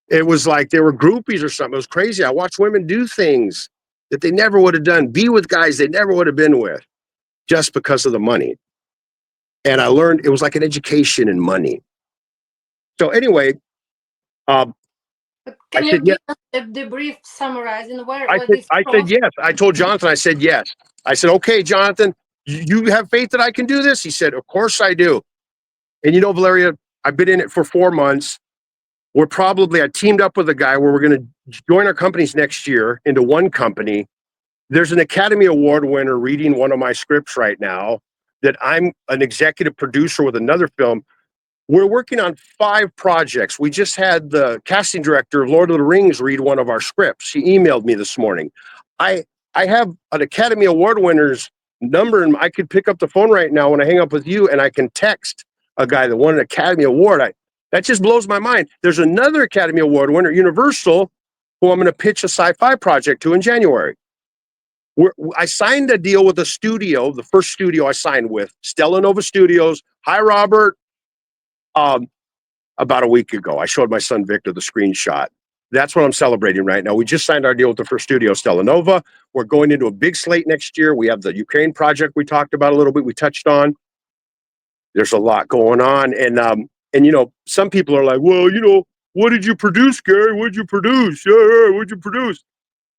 It was like they were groupies or something. It was crazy. I watched women do things that they never would have done, be with guys they never would have been with, just because of the money. And I learned it was like an education in money. So anyway, Can you give us the brief summarizing I said yes. I told Jonathan, I said yes. I said, "Okay, Jonathan, you have faith that I can do this?" He said, "Of course I do." And Valeria, I've been in it for 4 months. I teamed up with a guy where we're going to join our companies next year into one company. There's an Academy Award winner reading one of my scripts right now that I'm an executive producer with another film. We're working on 5 projects. We just had the casting director of Lord of the Rings read one of our scripts. She emailed me this morning. I have an Academy Award winner's number, and I could pick up the phone right now when I hang up with you, and I can text a guy that won an Academy Award. That just blows my mind. There's another Academy Award winner, Universal, who I'm going to pitch a sci-fi project to in January. I signed a deal with a studio, the first studio I signed with, Stella Nova Studios. Hi, Robert. About a week ago, I showed my son Victor the screenshot. That's what I'm celebrating right now. We just signed our deal with the first studio, Stella Nova. We're going into a big slate next year. We have the Ukraine project we talked about a little bit. We touched on. There's a lot going on, and some people are like, "Well, what did you produce, Gary? What'd you produce? Yeah, what'd you produce?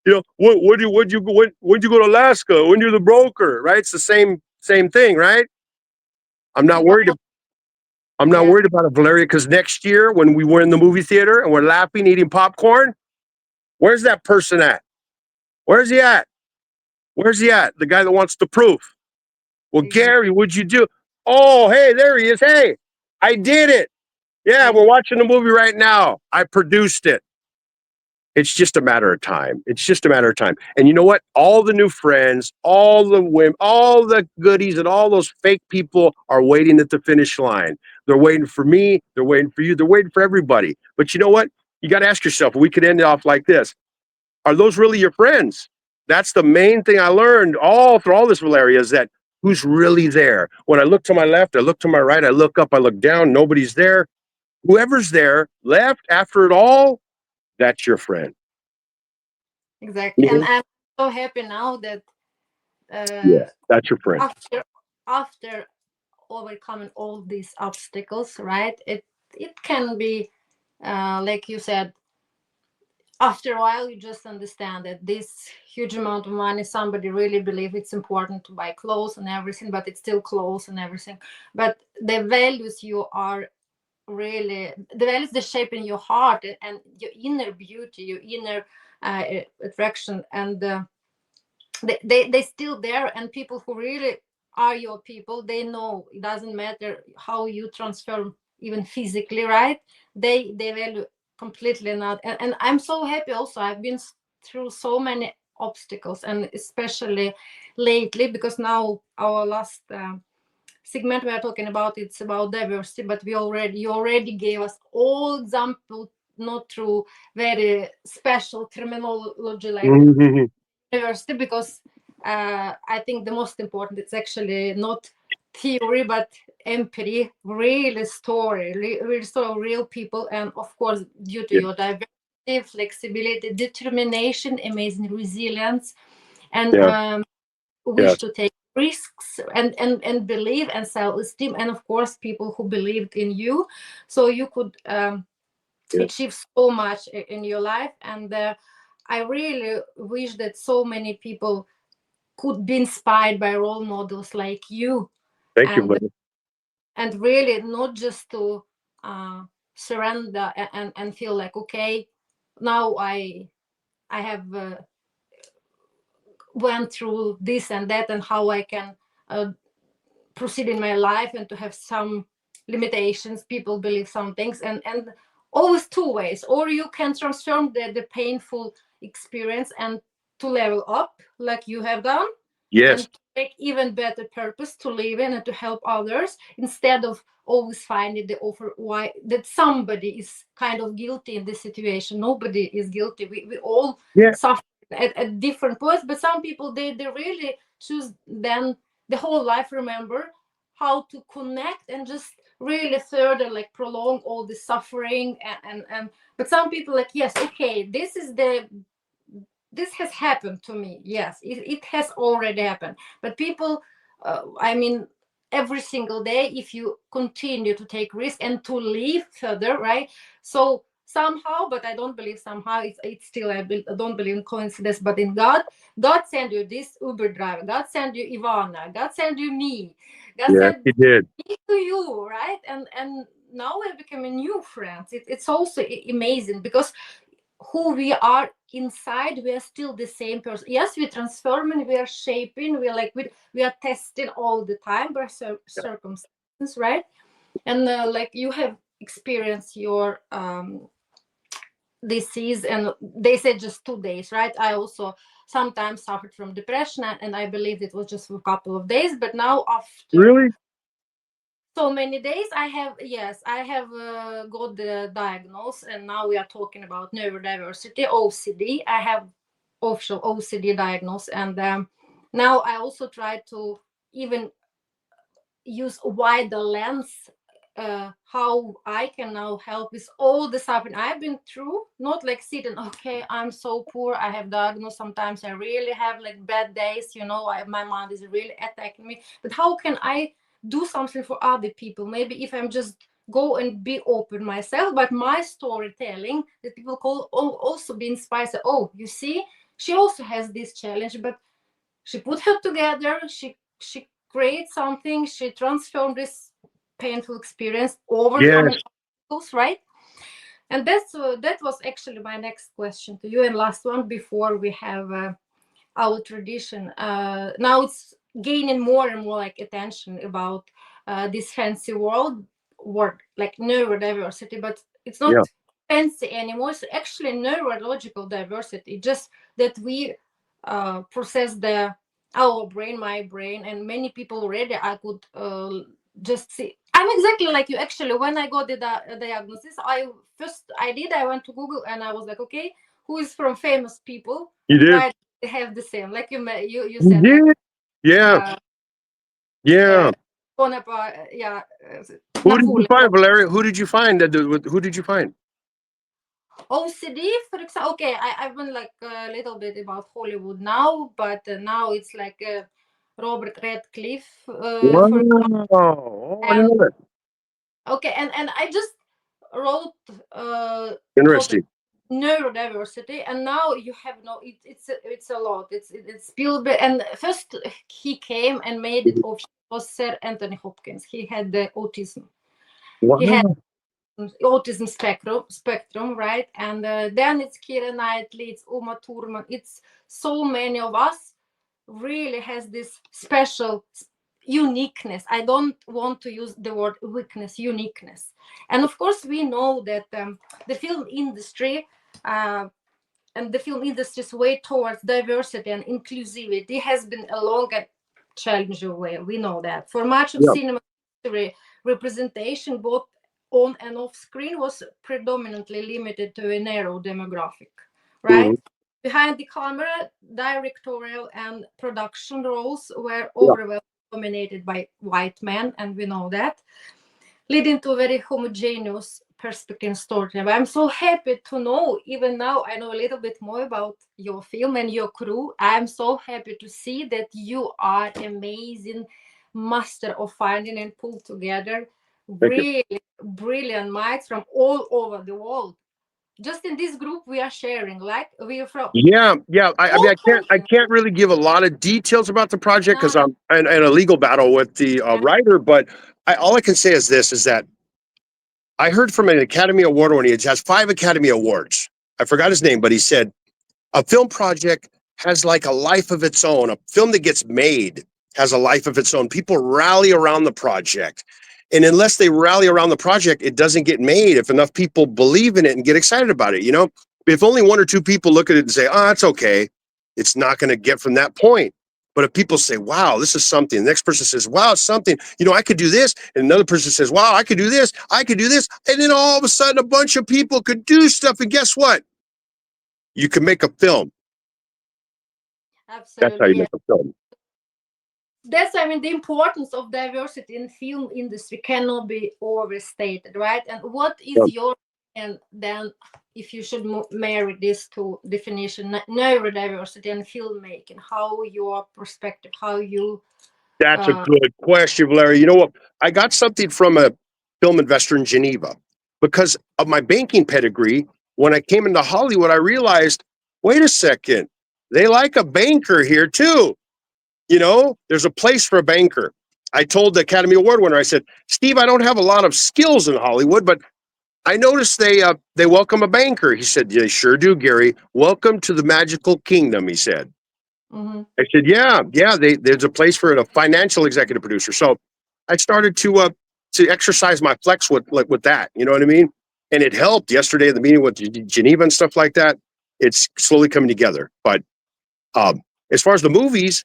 When'd you go to Alaska? When you're the broker, right? It's the same thing, right?" I'm not worried about it, Valeria, because next year when we were in the movie theater and we're laughing, eating popcorn, where's that person at? Where's he at? The guy that wants the proof. "Well, Gary, what'd you do?" Oh, hey, there he is. Hey, I did it. Yeah, I we're watching the movie right now. I produced it. It's just a matter of time. It's just a matter of time. And you know what? All the new friends, all the women, all the goodies, and all those fake people are waiting at the finish line. They're waiting for me. They're waiting for you. They're waiting for everybody. But you know what? You got to ask yourself, we could end it off like this. Are those really your friends? That's the main thing I learned all through all this, Valeria, is that who's really there. When I look to my left, I look to my right, I look up, I look down, nobody's there. Whoever's there left after it all, that's your friend. exactly, and Mhm. I'm so happy now that uh, Yeah, that's your friend. after overcoming all these obstacles, right? It can be like you said, after a while you just understand that this huge amount of money, somebody really believe it's important to buy clothes and everything, but it's still clothes and everything. But the values you are really, the values that shape in your heart and your inner beauty, your inner attraction, and they still there. And people who really are your people, they know it doesn't matter how you transform even physically, right? They value completely not. And I'm so happy also. I've been through so many obstacles, and especially lately, because now our last segment we are talking about, it's about diversity, but you already gave us all example, not through very special terminology like Mhm. diversity, because I think the most important it's actually not theory but empathy, really story, real story, real people, and of course due to Yeah, your diversity, flexibility, determination, amazing resilience, and yeah, wish yes, to take risks, and believe, and self-esteem, and of course people who believed in you, so you could yeah. achieve so much in your life. And I really wish that so many people could be inspired by role models like you, Thank you, and buddy. really not just to uh, surrender and feel like, okay, now I have went through this and that, and how I can proceed in my life, and to have some limitations. People believe some things, and always two ways: or you can transform the painful experience and to level up like you have done, Yes, and to make even better purpose to live in and to help others, instead of always finding the offer why that somebody is kind of guilty in this situation. Nobody is guilty. We all yeah, suffer at different points, but some people, they really choose then the whole life, remember how to connect and just really further like prolong all the suffering, and but some people like, yes, okay, this has happened to me. Yes, it has already happened. But people, I mean, every single day, if you continue to take risk and to live further, right? So somehow, but I don't believe somehow, it's still, I don't believe in coincidence, but in God. God send you this Uber driver, God send you Ivana, God send you me, God yes, send he did. me to you, right? And now we're becoming new friends. It's also amazing, because who we are inside, we are still the same person. Yes, we're transforming, we are shaping, we're like we are testing all the time by circumstances, right? And like you have experienced your disease, and they said just 2 days, right? I also sometimes suffered from depression, and I believed it was just for a couple of days, but now after Really? so many days, I have, yes, I have got the diagnose, and now we are talking about neurodiversity, OCD. I have official OCD diagnosis, and now I also try to even use a wider lens, how I can now help with all the suffering I've been through. Not like sitting, okay, I'm so poor, I have diagnosed. Sometimes I really have like bad days, my mind is really attacking me. But how can I do something for other people? Maybe if I'm just go and be open myself, but my storytelling that people call also be inspired. Say, oh, you see, she also has this challenge, but she put her together, she created something, she transformed this painful experience, overcoming Yes. obstacles, right? And that was actually my next question to you, and last one before we have our tradition. Now it's gaining more and more like attention about this fancy word like neurodiversity, but it's Yeah. not fancy anymore. It's actually neurological diversity, just that we process the our brain, my brain, and many people already. I could just see. I'm exactly like you. Actually, when I got the diagnosis, I went to Google and I was like, okay, who is from famous people? You did. Right? They have the same. Like you You said, like did. Yeah. uh, Yeah. Bonaparte, yeah, Who did you Napoleon. find, Valeria? Who did you find? Who did you find? OCD, for example. Okay, I've been like a little bit about Hollywood now, but now it's like Robert Redcliffe, Wow. for example. Oh, I didn't And know that. okay, and I just wrote thought Interesting. neurodiversity, and now you have no. It's a lot. It's Spielberg, and first he came and made it official was Sir Anthony Hopkins. He had the autism. He had Wow. autism spectrum, right? And then it's Kira Knightley, it's Uma Thurman, it's so many of us really has this special uniqueness. I don't want to use the word weakness, uniqueness. And of course we know that the film industry uh, and the film industry's way towards diversity and inclusivity has been a long and challenging way. We know that for much of Yeah. cinema history, representation both on and off screen was predominantly limited to a narrow demographic, right? Hmm. Behind the camera, directorial and production roles were Yeah. overwhelmingly dominated by white men, and we know that, leading to a very homogeneous perspective and storytelling. I'm so happy to know, even now, I know a little bit more about your film and your crew. I'm so happy to see that you are amazing master of finding and pull together Thank you. really brilliant minds from all over the world. Just in this group, we are sharing, like we are from Yeah, yeah. I mean, all I continents. can't really give a lot of details about the project because Uh, I'm in a legal battle with the yeah. writer. But all I can say is this: is that I heard from an Academy Award winner. He has 5 Academy Awards. I forgot his name, but he said a film project has like a life of its own. A film that gets made has a life of its own. People rally around the project. And unless they rally around the project, it doesn't get made if enough people believe in it and get excited about it. If only 1 or 2 people look at it and say, oh, it's okay, it's not going to get from that point. But if people say, wow, this is something, the next person says, wow, it's something, I could do this. And another person says, wow, I could do this. I could do this. And then all of a sudden, a bunch of people could do stuff. And guess what? You can make a film. That's how Absolutely, you yeah. make a film. That's, I mean, the importance of diversity in film industry cannot be overstated, right? And what is Yeah. your, and then if you should marry this to definition neurodiversity and filmmaking, how your perspective, how you That's a uh good question, Larry. You know what? I got something from a film investor in Geneva because of my banking pedigree. When I came into Hollywood, I realized, wait a second, they like a banker here too. There's a place for a banker. I told the Academy Award winner, I said, Steve, I don't have a lot of skills in Hollywood, but I noticed they welcome a banker. He said, they sure do, Gary. Welcome to the magical kingdom, he said. mhm. I said, yeah, yeah. There's a place for a financial executive producer. So I started to exercise my flex with that. You know what I mean? And it helped yesterday at the meeting with Geneva and stuff like that. It's slowly coming together. But as far as the movies,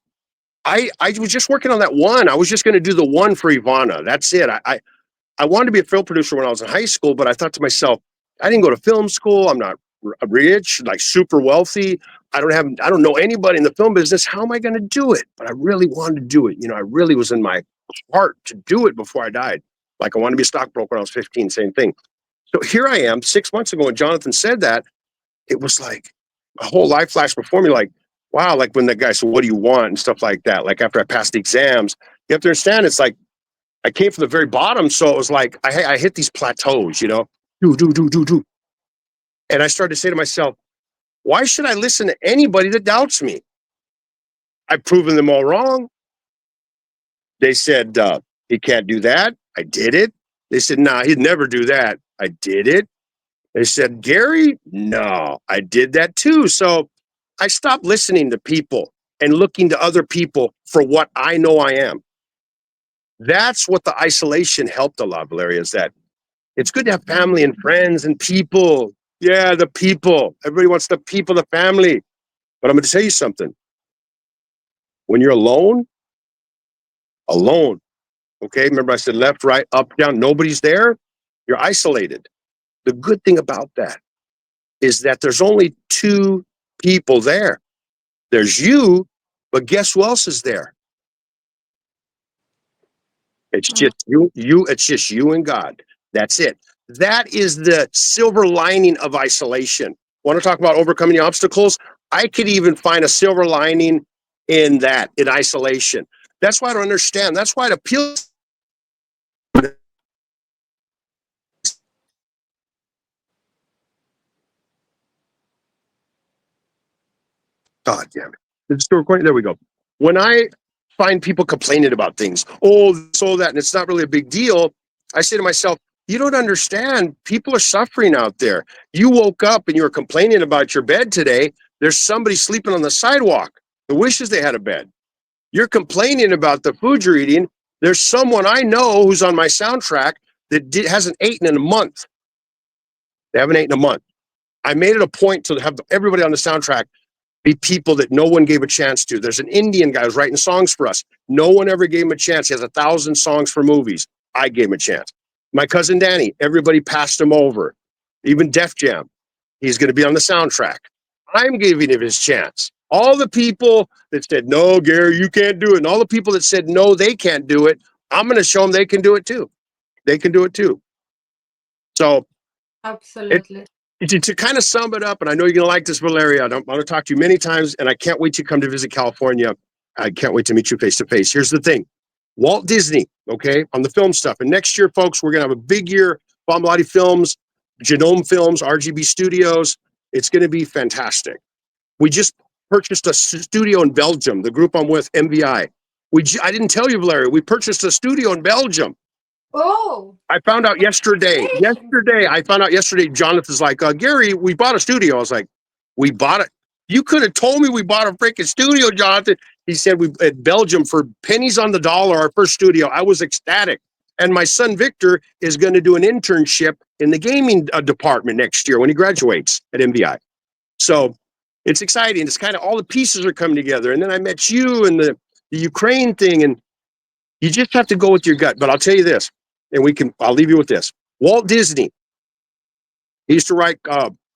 I was just working on that one. I was just going to do the one for Ivana. That's it. I wanted to be a film producer when I was in high school, but I thought to myself, I didn't go to film school. I'm not rich, like super wealthy. I don't know anybody in the film business. How am I going to do it? But I really wanted to do it. I really was in my heart to do it before I died. Like I wanted to be a stockbroker when I was 15, same thing. So here I am 6 months ago when Jonathan said that, it was like a whole life flashed before me. Like, wow, like when that guy said, what do you want? And stuff like that. Like after I passed the exams, you have to understand, it's like, I came from the very bottom, so it was like I hit these plateaus, do. And I started to say to myself, why should I listen to anybody that doubts me? I've proven them all wrong. They said, he can't do that. I did it. They said, nah, he'd never do that. I did it. They said, Gary, no, I did that too. So I stopped listening to people and looking to other people for what I know I am. That's what the isolation helped a lot, Valeria, is that it's good to have family and friends and people. Yeah, the people. Everybody wants the people, the family. But I'm going to tell you something. When you're alone, okay? Remember I said left, right, up, down, nobody's there. You're isolated. The good thing about that is that there's only two people there. There's you, but guess who else is there? It's just it's just you and God. That's it. That is the silver lining of isolation. Want to talk about overcoming the obstacles? I could even find a silver lining in that, in isolation. That's why I don't understand. That's why it appeals. God damn it. It's still recording. There we go. When I find people complaining about things, oh, so that, and it's not really a big deal, I say to myself, you don't understand. People are suffering out there. You woke up and you were complaining about your bed today. There's somebody sleeping on the sidewalk that wishes they had a bed. You're complaining about the food you're eating. There's someone I know who's on my soundtrack that hasn't eaten in a month. They haven't eaten in a month. I made it a point to have everybody on the soundtrack be people that no one gave a chance to. There's an Indian guy who's writing songs for us. No one ever gave him a chance. He has 1,000 songs for movies. I gave him a chance. My cousin Danny, everybody passed him over. Even Def Jam, he's going to be on the soundtrack. I'm giving him his chance. All the people that said, no, Gary, you can't do it. And all the people that said, no, they can't do it. I'm going to show them they can do it too. They can do it too. So Absolutely. to kind of sum it up, and I know you're going to like this, Valeria. I want to talk to you many times, and I can't wait to come to visit California. I can't wait to meet you face to face. Here's the thing. Walt Disney, okay, on the film stuff. And next year, folks, we're going to have a big year. Familathe Films, Genome Films, RGB Studios. It's going to be fantastic. We just purchased a studio in Belgium, the group I'm with, MVI. I didn't tell you, Valeria, we purchased a studio in Belgium. Oh, I found out yesterday. I found out yesterday. Jonathan's like, Gary, we bought a studio. I was like, we bought it. You could have told me we bought a freaking studio, Jonathan. He said we at Belgium for pennies on the dollar, our first studio. I was ecstatic. And my son Victor is going to do an internship in the gaming department next year when he graduates at MVI. So it's exciting. It's kind of all the pieces are coming together. And then I met you and the Ukraine thing, and you just have to go with your gut. But I'll tell you this, and I'll leave you with this. Walt Disney, he used to write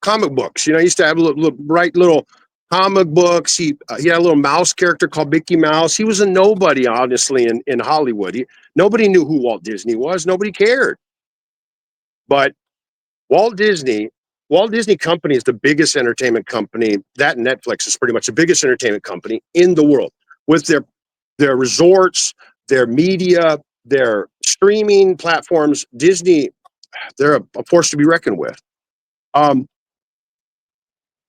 comic books. You know, he used to have write little comic books. He had a little mouse character called Mickey Mouse. He was a nobody, honestly, in Hollywood. Nobody knew who Walt Disney was. Nobody cared. But Walt Disney Company is the biggest entertainment company. That and Netflix is pretty much the biggest entertainment company in the world, with their resorts, their media, their streaming platforms. Disney, they're a force to be reckoned with.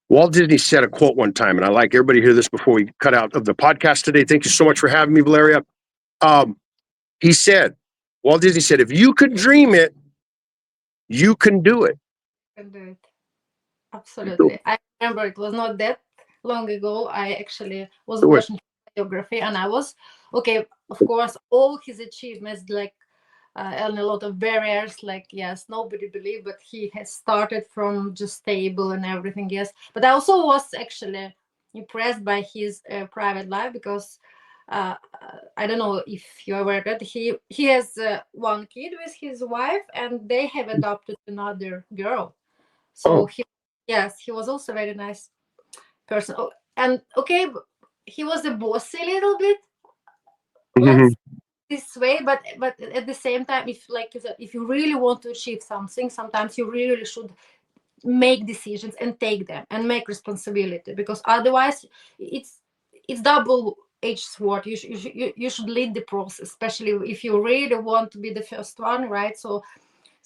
Walt Disney said a quote one time, and I like everybody to hear this before we cut out of the podcast today. Thank you so much for having me, Valeria. Walt Disney said, if you could dream it, you can do it. can do it. Absolutely. I remember it was not that long ago. I actually was watching biography, and I was okay. Of course, all his achievements, like and a lot of barriers, like yes, nobody believed, but he has started from just stable and everything. Yes, but I also was actually impressed by his private life because. I don't know if you're aware that he has one kid with his wife, and they have adopted another girl. So he was also a very nice person. Oh, and okay, he was a bossy little bit. Let's this way, but at the same time, if you really want to achieve something, sometimes you really should make decisions and take them and make responsibility, because otherwise it's double-edged sword. You should lead the process, especially if you really want to be the first one, right? So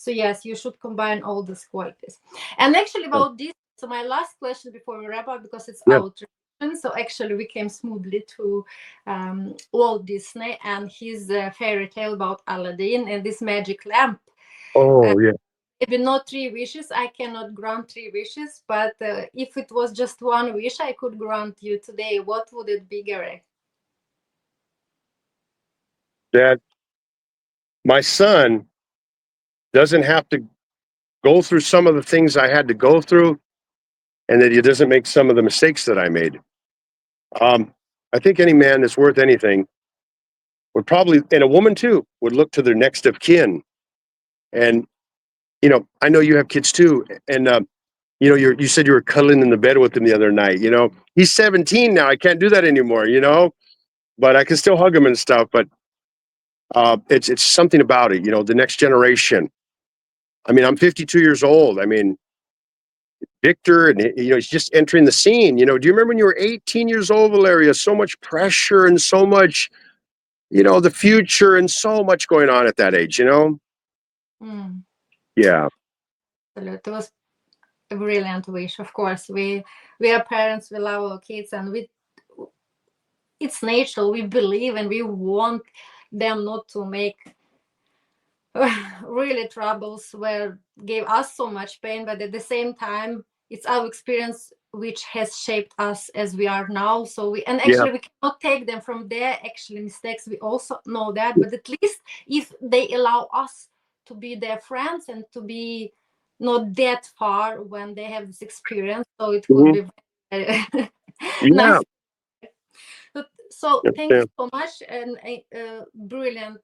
yes, you should combine all these qualities. And actually about this, so my last question before we wrap up, because it's our tradition. So actually we came smoothly to Walt Disney and his fairy tale about Aladdin and this magic lamp. Maybe not 3 wishes. I cannot grant 3 wishes, but if it was just one wish I could grant you today, what would it be, Gary? That my son doesn't have to go through some of the things I had to go through, and that he doesn't make some of the mistakes that I made. I think any man that's worth anything would probably, and a woman too, would look to their next of kin. And I know you have kids too, and you said you were cuddling in the bed with him the other night. He's 17 now. I can't do that anymore. But I can still hug him and stuff. But it's something about it. The next generation. I mean, I'm 52 years old. I mean, Victor, and he's just entering the scene. Do you remember when you were 18 years old, Valeria? So much pressure and so much, the future and so much going on at that age. Mm. Yeah. It was a brilliant wish. Of course, we are parents. We love our kids, and it's natural. We believe and we want them not to make really troubles where gave us so much pain, but at the same time it's our experience which has shaped us as we are now. So we cannot take them from their actually mistakes. We also know that, but at least if they allow us to be their friends and to be not that far when they have this experience, so it could be very nice. So thank you so much, and a brilliant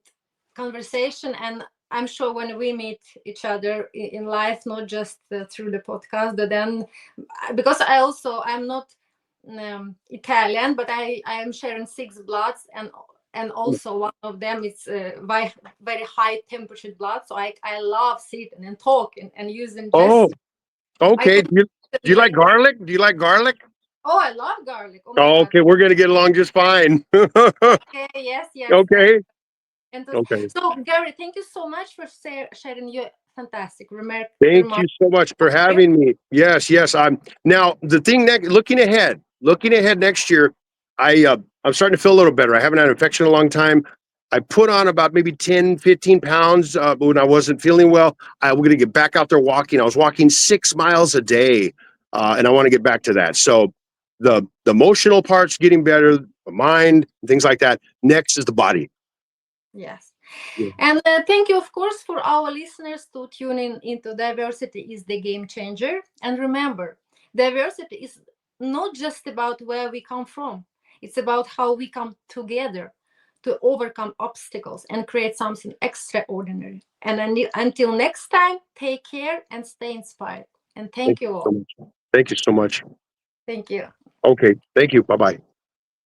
conversation. And I'm sure when we meet each other in life, not just through the podcast, but then because I'm not Italian, but I am sharing 6 bloods, and also one of them is very high temperature blood. So I love sitting and talking and using just. Okay. Do you like garlic? Do you like garlic? Oh, I love garlic. Oh my God. Okay, we're gonna get along just fine. Okay. Yes. Okay. Okay. So, Gary, thank you so much for sharing your fantastic remark. Thank you so much for having me. Yes. I'm now the thing looking ahead next year. I'm starting to feel a little better. I haven't had an infection in a long time. I put on about maybe 10, 15 pounds when I wasn't feeling well. I'm going to get back out there walking. I was walking 6 miles a day, and I want to get back to that. So the emotional part's getting better, the mind, things like that. Next is the body. Yes. Yeah. And thank you, of course, for our listeners to tune into Diversity is the Game Changer. And remember, diversity is not just about where we come from. It's about how we come together to overcome obstacles and create something extraordinary. And until next time, take care and stay inspired. And thank you all. Thank you so much. Thank you. Okay. Thank you. Bye-bye.